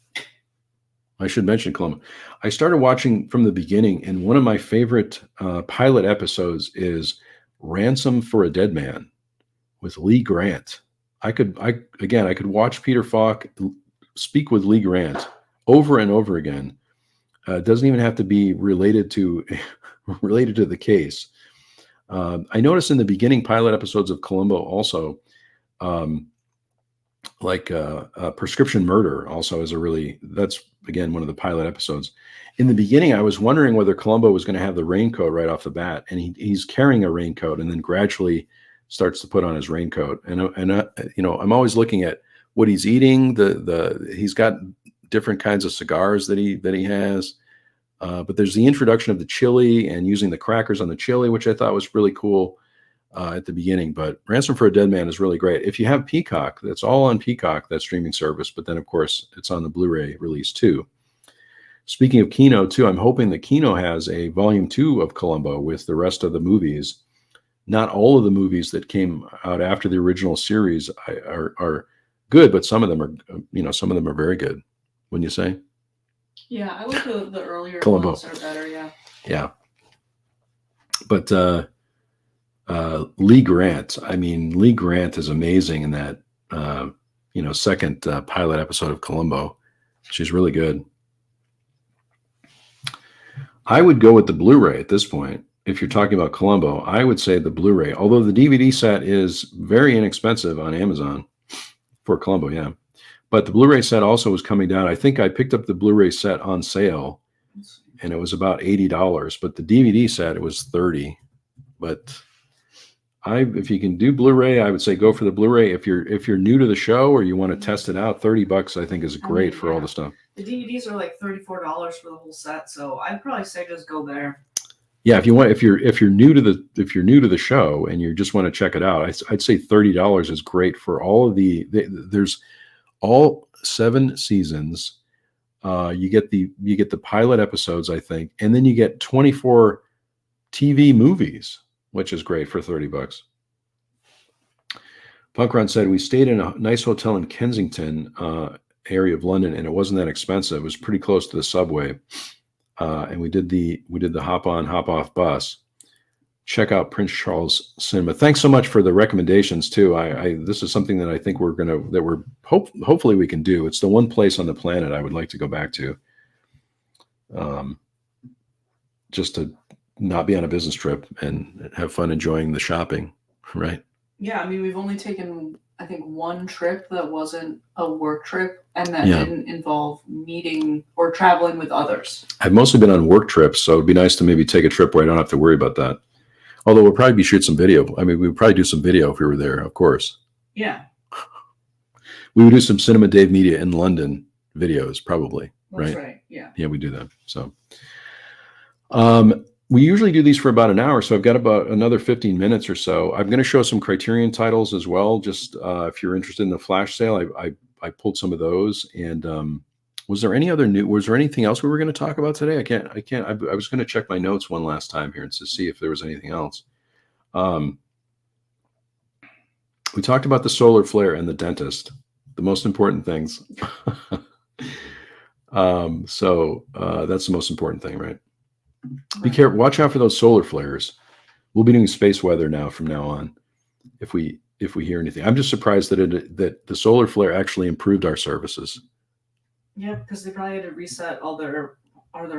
A: I should mention Columbo. I started watching from the beginning, and one of my favorite pilot episodes is Ransom for a Dead Man with Lee Grant. I could watch Peter Falk speak with Lee Grant over and over again. It doesn't even have to be related to the case. I noticed in the beginning pilot episodes of Columbo also, Prescription Murder also is that's again one of the pilot episodes. In the beginning, I was wondering whether Columbo was going to have the raincoat right off the bat, and he's carrying a raincoat, and then gradually starts to put on his raincoat. And I'm always looking at what he's eating. He's got different kinds of cigars that he has, but there's the introduction of the chili and using the crackers on the chili, which I thought was really cool at the beginning. But Ransom for a Dead Man is really great. If you have Peacock, that's all on Peacock, that streaming service. But then, of course, it's on the Blu-ray release too. Speaking of Kino too, I'm hoping that Kino has a volume 2 of Columbo with the rest of the movies. Not all of the movies that came out after the original series are good, but some of them are very good. Wouldn't you say?
B: Yeah, I like the earlier
A: Columbo
B: ones are better. Yeah.
A: Yeah. But Lee Grant. I mean, Lee Grant is amazing in that second pilot episode of Columbo. She's really good. I would go with the Blu-ray at this point. If you're talking about Columbo, I would say the Blu-ray, although the DVD set is very inexpensive on Amazon for Columbo, yeah. But the Blu-ray set also was coming down. I think I picked up the Blu-ray set on sale, and it was about $80. But the DVD set, it was $30. But if you can do Blu-ray, I would say go for the Blu-ray. If you're new to the show or you want to test it out, $30 I think is great for all the stuff.
B: The DVDs are like $34 for the whole set, so I'd probably say just go there.
A: Yeah, if you're new to the show and you just want to check it out, I'd say $30 is great for all of there's all 7 seasons. You get the pilot episodes, I think, and then you get 24 TV movies, which is great for $30. Punkron said we stayed in a nice hotel in Kensington area of London, and it wasn't that expensive. It was pretty close to the subway, and we did the hop on hop off bus. Check out Prince Charles Cinema. Thanks so much for the recommendations too. This is something that I think hopefully we can do. It's the one place on the planet I would like to go back to. just to not be on a business trip and have fun enjoying the shopping, right?
B: Yeah, I mean, we've only taken, I think, one trip that wasn't a work trip and that
A: Yeah.
B: didn't involve meeting or traveling with others.
A: I've mostly been on work trips, so it'd be nice to maybe take a trip where I don't have to worry about that. Although we'll probably be shooting some video. I mean, we would probably do some video if we were there, of course.
B: Yeah,
A: We would do some Cinema Dave Media in London videos, probably.
B: that's
A: Right.
B: right. Yeah.
A: Yeah, we do that. So we usually do these for about an hour. So I've got about another 15 minutes or so. I'm going to show some Criterion titles as well. Just if you're interested in the flash sale, I pulled some of those. And was there anything else we were going to talk about today? I was going to check my notes one last time here and to see if there was anything else. We talked about the solar flare and the dentist, the most important things. So that's the most important thing, right? Be careful. Watch out for those solar flares. We'll be doing space weather now from now on. If we hear anything, I'm just surprised that the solar flare actually improved our services.
B: Yeah, because they probably had to reset all their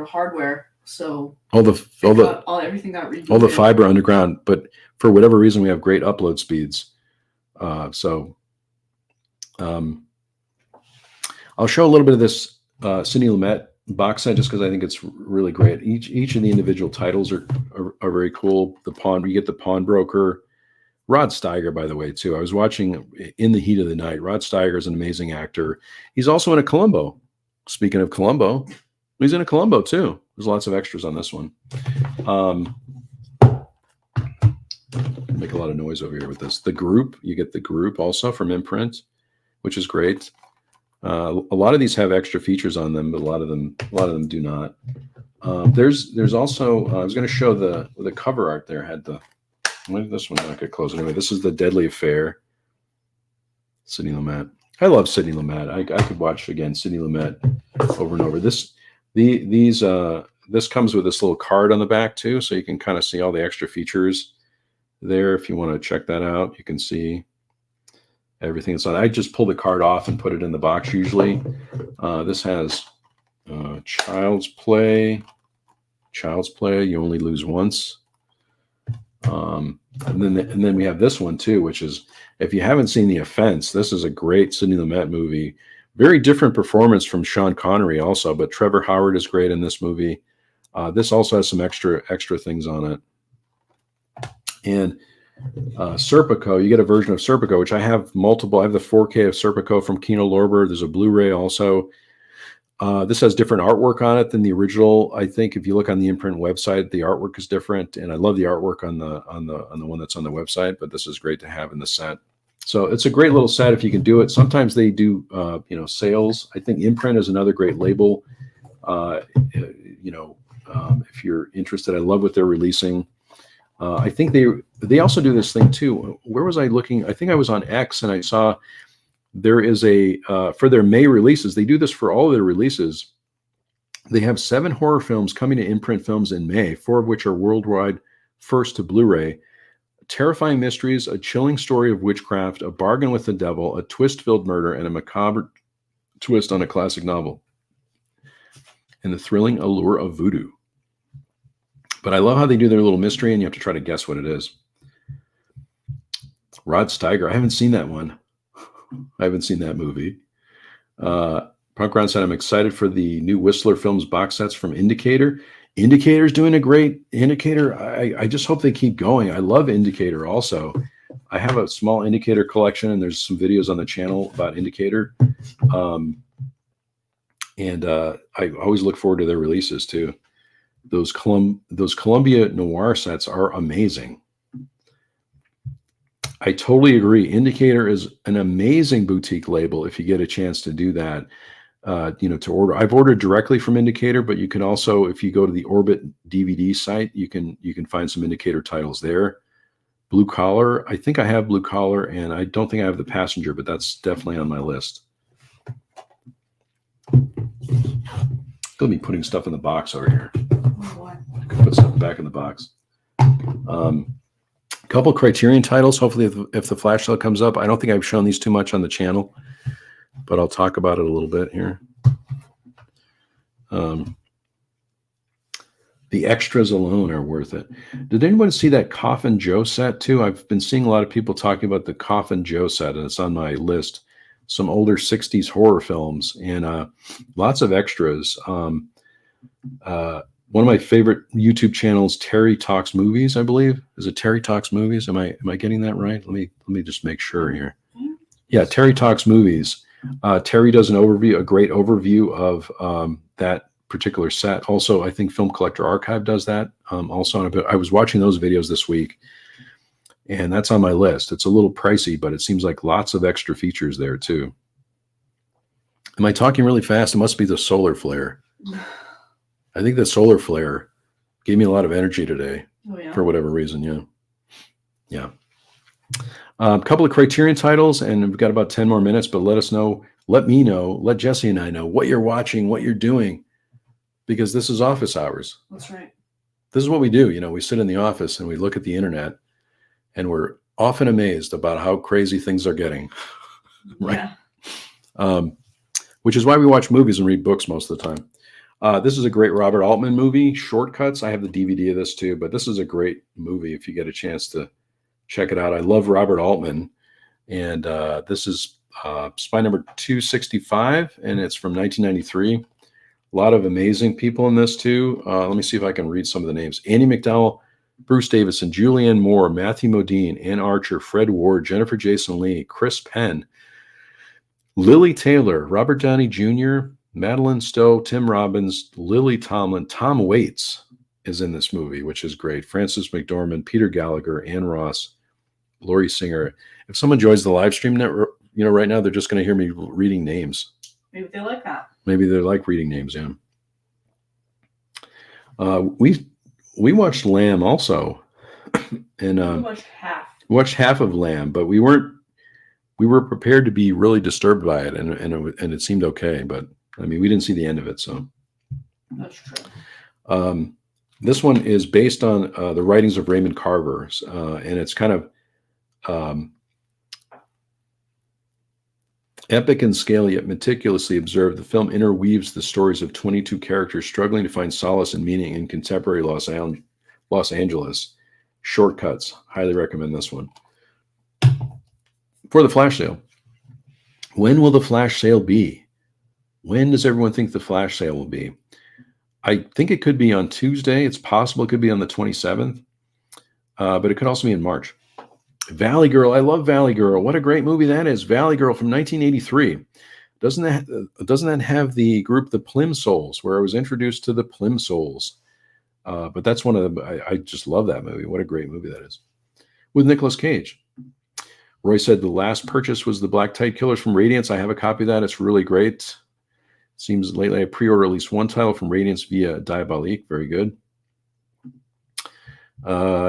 B: hardware. So everything got rebooted.
A: All the fiber underground, but for whatever reason, we have great upload speeds. I'll show a little bit of this Sidney Lumet box set just because I think it's really great. Each of the individual titles are very cool. You get the Pawnbroker. Rod Steiger, by the way, too. I was watching In the Heat of the Night. Rod Steiger is an amazing actor. He's also in a Columbo. Speaking of Columbo, he's in a Columbo too. There's lots of extras on this one. Make a lot of noise over here with this. The Group, you get The Group also from Imprint, which is great. A lot of these have extra features on them, but a lot of them do not. There's also I was going to show the cover art there had the. When did this one not get closed? Anyway, this is The Deadly Affair. Sidney Lumet. I love Sidney Lumet. I could watch again Sidney Lumet over and over. This comes with this little card on the back too, so you can kind of see all the extra features there. If you want to check that out, you can see everything that's on. I just pull the card off and put it in the box usually. This has Child's Play. Child's Play. You only lose once. And then we have this one too, which is, if you haven't seen The Offense, this is a great Sidney Lumet movie. Very different performance from Sean Connery also, but Trevor Howard is great in this movie. This also has some extra things on it. And Serpico, you get a version of Serpico, which I have multiple. I have the 4K of Serpico from Kino Lorber. There's a Blu-ray also. This has different artwork on it than the original. I think if you look on the Imprint website, the artwork is different, and I love the artwork on the one that's on the website. But this is great to have in the set. So it's a great little set if you can do it. Sometimes they do sales. I think Imprint is another great label. If you're interested, I love what they're releasing. I think they also do this thing too. Where was I looking? I think I was on X and I saw. There is for their May releases, they do this for all of their releases. They have 7 horror films coming to Imprint Films in May, 4 of which are worldwide first to Blu-ray. Terrifying mysteries, a chilling story of witchcraft, a bargain with the devil, a twist-filled murder, and a macabre twist on a classic novel. And the thrilling allure of voodoo. But I love how they do their little mystery and you have to try to guess what it is. Rod Steiger, I haven't seen that one. I haven't seen that movie. Punk Ron said, I'm excited for the new Whistler Films box sets from Indicator. Indicator's doing a great Indicator. I just hope they keep going. I love Indicator also. I have a small Indicator collection and there's some videos on the channel about Indicator. And I always look forward to their releases too. Those Columbia Noir sets are amazing. I totally agree. Indicator is an amazing boutique label if you get a chance to do that, to order. I've ordered directly from Indicator, but you can also, if you go to the Orbit DVD site, you can find some Indicator titles there. Blue Collar, I think I have Blue Collar, and I don't think I have The Passenger, but that's definitely on my list. Going to be putting stuff in the box over here. I could put stuff back in the box. Couple Criterion titles. Hopefully, if the flash sale comes up, I don't think I've shown these too much on the channel, but I'll talk about it a little bit here. The The extras alone are worth it. Did anyone see that Coffin Joe set too? I've been seeing a lot of people talking about the Coffin Joe set, and it's on my list. Some older 60s horror films and lots of extras. One of my favorite YouTube channels, Terry Talks Movies, I believe. Is it Terry Talks Movies? Am I getting that right? Let me just make sure here. Yeah, Terry Talks Movies. Terry does a great overview of that particular set. Also, I think Film Collector Archive does that. Also, I was watching those videos this week, and that's on my list. It's a little pricey, but it seems like lots of extra features there too. Am I talking really fast? It must be the solar flare. I think the solar flare gave me a lot of energy today.
B: Oh, yeah.
A: For whatever reason. Yeah. A couple of Criterion titles, and we've got about 10 more minutes, but let me know, let Jesse and I know what you're watching, what you're doing, because this is office hours.
B: That's right.
A: This is what we do. We sit in the office and we look at the internet, and we're often amazed about how crazy things are getting. Right.
B: Yeah.
A: Which is why we watch movies and read books most of the time. This is a great Robert Altman movie, Shortcuts. I have the DVD of this too, but this is a great movie if you get a chance to check it out. I love Robert Altman, and this is Spy Number 265, and it's from 1993. A lot of amazing people in this too. Let me see if I can read some of the names. Andy McDowell, Bruce Davison, Julianne Moore, Matthew Modine, Ann Archer, Fred Ward, Jennifer Jason Leigh, Chris Penn, Lily Taylor, Robert Downey Jr., Madeline Stowe, Tim Robbins, Lily Tomlin, Tom Waits is in this movie, which is great. Frances McDormand, Peter Gallagher, Ann Ross, Laurie Singer. If someone joins the live stream network, right now, they're just going to hear me reading names.
B: Maybe they like that.
A: Maybe they like reading names. Yeah. We watched Lamb also, and
B: We
A: watched half of Lamb, but we were prepared to be really disturbed by it, and it seemed okay, but I mean, we didn't see the end of it, so.
B: That's true.
A: This one is based on the writings of Raymond Carver, and it's kind of epic in scale, yet meticulously observed. The film interweaves the stories of 22 characters struggling to find solace and meaning in contemporary Los Angeles. Shortcuts. Highly recommend this one. For the flash sale. When will the flash sale be? When does everyone think the flash sale will be? I think it could be on Tuesday. It's possible it could be on the 27th, but it could also be in March. Valley Girl. I love Valley Girl. What a great movie that is. Valley Girl from 1983. Doesn't that have the group The Plimsouls, where I was introduced to the Plimsouls? But that's one of the, I just love that movie. What a great movie that is. With Nicolas Cage. Roy said the last purchase was the Black Tide Killers from Radiance. I have a copy of that. It's really great. Seems lately I pre-ordered at least one title from Radiance via Diabolique. Very good.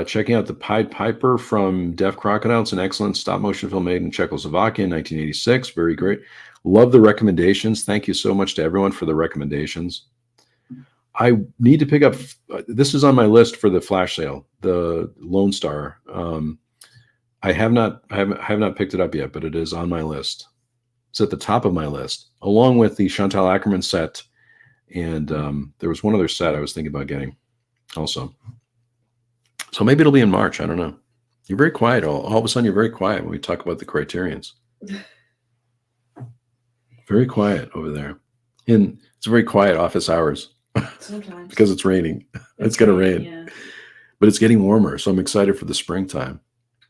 A: Checking out the Pied Piper from Deaf Crocodile. It's an excellent stop-motion film made in Czechoslovakia in 1986. Very great. Love the recommendations. Thank you so much to everyone for the recommendations. I need to pick up, this is on my list for the flash sale, the Lone Star. I have not picked it up yet, but it is on my list. It's at the top of my list, along with the Chantal Ackerman set. And there was one other set I was thinking about getting also. So maybe it'll be in March. I don't know. You're very quiet. All of a sudden, you're very quiet when we talk about the Criterions. Very quiet over there. And it's very quiet office hours.
B: Sometimes.
A: Because it's raining. It's going to rain.
B: Yeah.
A: But it's getting warmer, so I'm excited for the springtime.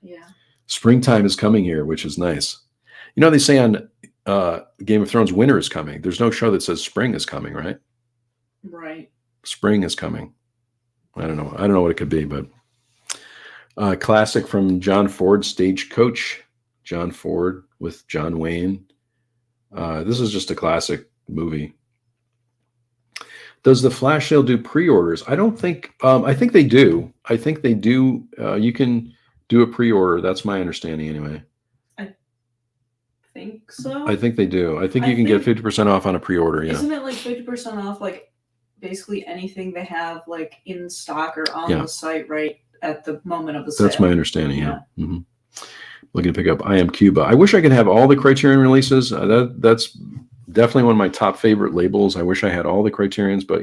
B: Yeah.
A: Springtime is coming here, which is nice. You know, they say on Game of Thrones, winter is coming. There's no show that says spring is coming, right?
B: Right.
A: Spring is coming. I don't know what it could be, but classic from John Ford, Stagecoach. John Ford with John Wayne. This is just a classic movie. Does the flash sale do pre-orders? I don't think. I think they do. I think they do. You can do a pre-order. That's my understanding, anyway.
B: I think so.
A: I think they do. I think you can get 50% off on a pre-order. Yeah.
B: Isn't it like 50% off? Like basically anything they have like in stock or on the site right at the moment of the sale.
A: That's my understanding. Yeah. Mm-hmm. Looking to pick up I Am Cuba. I wish I could have all the Criterion releases. That's definitely one of my top favorite labels. I wish I had all the Criterions, but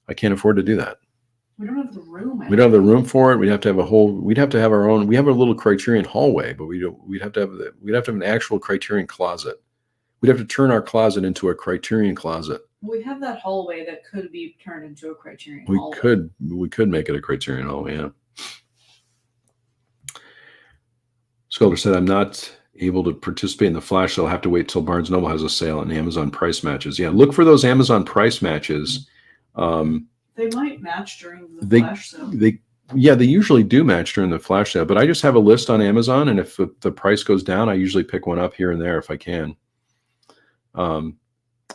A: I can't afford to do that.
B: We don't have the room.
A: We don't have the room for it. We'd have to have we'd have to have our own. We have a little Criterion hallway, but we'd have to have an actual Criterion closet. We'd have to turn our closet into a Criterion closet.
B: We have that hallway that could be turned into a Criterion hallway.
A: We could make it a Criterion hallway, yeah. Sculptor said, I'm not able to participate in the flash sale. I'll have to wait till Barnes & Noble has a sale and Amazon price matches. Yeah, look for those Amazon price matches.
B: They might match during the flash sale.
A: They usually do match during the flash sale, but I just have a list on Amazon, and if the price goes down, I usually pick one up here and there if I can.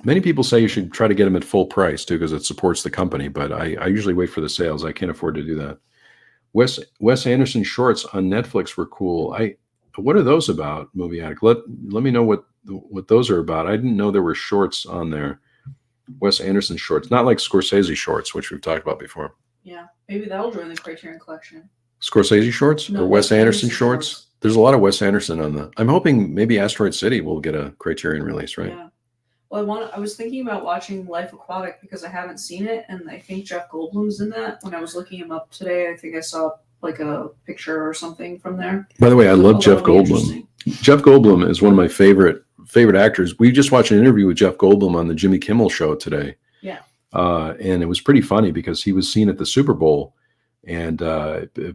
A: Many people say you should try to get them at full price too, because it supports the company, but I usually wait for the sales. I can't afford to do that. Wes Anderson shorts on Netflix were cool. What are those about, Movie Addict? Let me know what those are about. I didn't know there were shorts on there. Wes Anderson shorts, not like Scorsese shorts, which we've talked about before.
B: Yeah, maybe that'll join the Criterion collection.
A: Scorsese shorts
B: No,
A: or Wes Anderson shorts? There's a lot of Wes Anderson on the. I'm hoping maybe Asteroid City will get a Criterion release, right?
B: Yeah. Well, I was thinking about watching Life Aquatic because I haven't seen it, and I think Jeff Goldblum's in that. When I was looking him up today, I think I saw like a picture or something from there.
A: By the way, I love Jeff Goldblum. Jeff Goldblum is one of my favorite actors. We just watched an interview with Jeff Goldblum on the Jimmy Kimmel show today.
B: Yeah.
A: And it was pretty funny because he was seen at the Super Bowl, and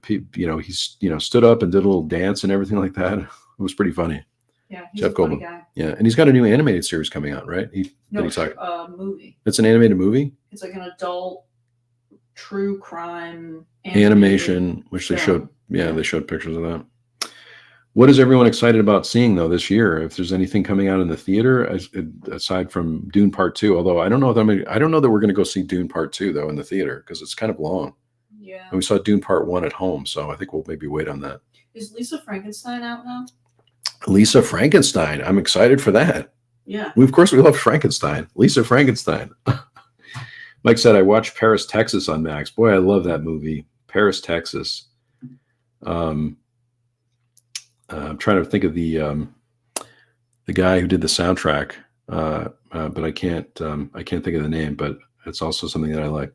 A: he's stood up and did a little dance and everything like that. It was pretty funny.
B: Yeah, he's
A: Jeff
B: a funny
A: Goldblum.
B: guy.
A: Yeah, and he's got a new animated series coming out, right?
B: It's a movie.
A: It's an animated movie.
B: It's like an adult true crime
A: animation, which they showed. Yeah, they showed pictures of that. What is everyone excited about seeing though this year? If there's anything coming out in the theater aside from Dune Part 2, although I don't know that we're going to go see Dune Part 2 though in the theater because it's kind of long.
B: Yeah.
A: And we saw Dune Part 1 at home, so I think we'll maybe wait on that.
B: Is Lisa Frankenstein out now?
A: Lisa Frankenstein. I'm excited for that.
B: Yeah.
A: Of course, we love Frankenstein. Lisa Frankenstein. Mike said, I watched Paris, Texas on Max. Boy, I love that movie. Paris, Texas. I'm trying to think of the guy who did the soundtrack, but I can't think of the name, but it's also something that I like.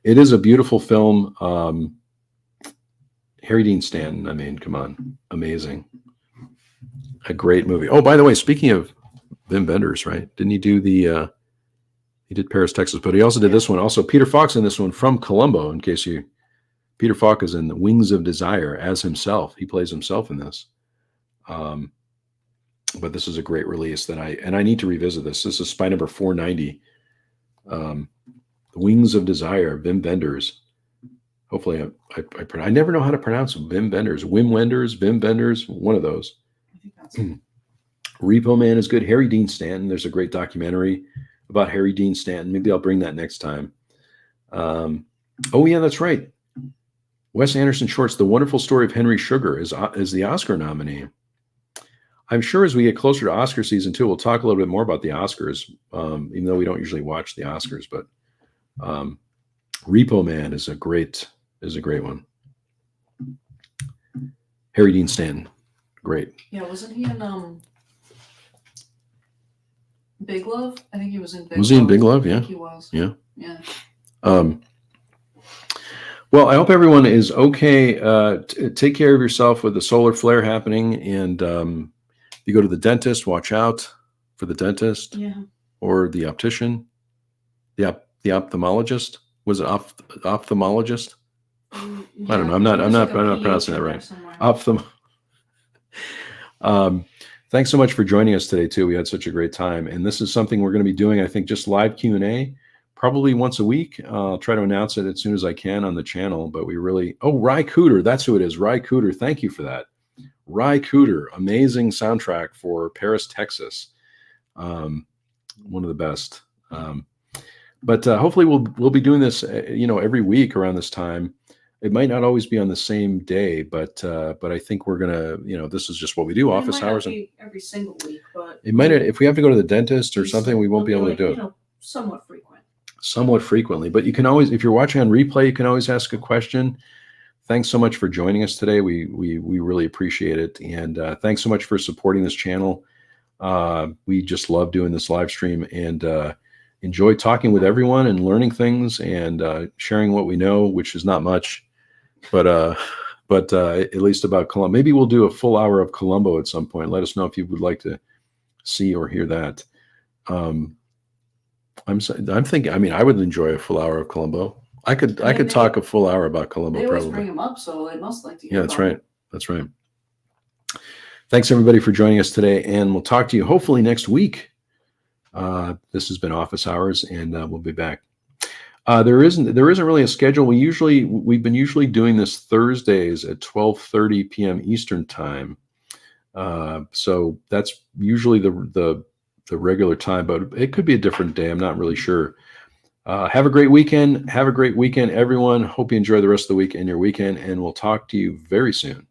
A: It is a beautiful film. Harry Dean Stanton, I mean, come on. Amazing. A great movie. Oh, by the way, speaking of Wim Wenders, right? Didn't he do he did Paris, Texas, but he also did this one. Also, Peter Falk in this one from Columbo, Peter Falk is in The Wings of Desire as himself. He plays himself in this. But this is a great release that I need to revisit this. This is spy number 490. The Wings of Desire, Wim Wenders. Hopefully I never know how to pronounce them. Wim Wenders, Wim Wenders, one of those.
B: I think that's it.
A: Repo Man is good. Harry Dean Stanton. There's a great documentary about Harry Dean Stanton. Maybe I'll bring that next time. Oh yeah, that's right. Wes Anderson shorts The Wonderful Story of Henry Sugar is the Oscar nominee. I'm sure as we get closer to Oscar season 2, we'll talk a little bit more about the Oscars, even though we don't usually watch the Oscars. But Repo Man is a great one. Harry Dean Stanton, great.
B: Yeah, wasn't he in Big Love? I think he was in Big Love.
A: Was he in Big Love? Yeah.
B: I think he was.
A: Yeah.
B: Yeah.
A: Well, I hope everyone is okay. Take care of yourself with the solar flare happening. And if you go to the dentist, watch out for the dentist.
B: Yeah.
A: Or the optician, the ophthalmologist. Was it ophthalmologist? I don't know. I'm not pronouncing that right. Thanks so much for joining us today too. We had such a great time, and this is something we're going to be doing. I think just live Q&A, probably once a week. I'll try to announce it as soon as I can on the channel. But Ry Cooder, that's who it is. Ry Cooder, thank you for that. Ry Cooder, amazing soundtrack for Paris, Texas. One of the best. But hopefully we'll be doing this, every week around this time. It might not always be on the same day, but I think we're gonna, this is just what we do, office hours.
B: Every single week, but
A: it might, if we have to go to the dentist or something, we won't be able to do it.
B: Somewhat frequent.
A: Somewhat frequently, but you can always, if you're watching on replay, you can always ask a question. Thanks so much for joining us today. We really appreciate it, and thanks so much for supporting this channel. We just love doing this live stream, and enjoy talking with everyone and learning things and sharing what we know, which is not much, but at least about Columbo. Maybe we'll do a full hour of Columbo at some point. Let us know if you would like to see or hear that. I'm thinking. I mean, I would enjoy a full hour of Columbo. I could talk a full hour about Columbo.
B: They always
A: probably
B: bring him up, so they must like to hear
A: Yeah, that's
B: about
A: right.
B: it.
A: That's right. Thanks everybody for joining us today, and we'll talk to you hopefully next week. This has been Office Hours, and we'll be back. There isn't really a schedule. We've been usually doing this Thursdays at 12:30 p.m. Eastern time. So that's usually the regular time, but it could be a different day. I'm not really sure. Have a great weekend. Have a great weekend, everyone. Hope you enjoy the rest of the week and your weekend, and we'll talk to you very soon.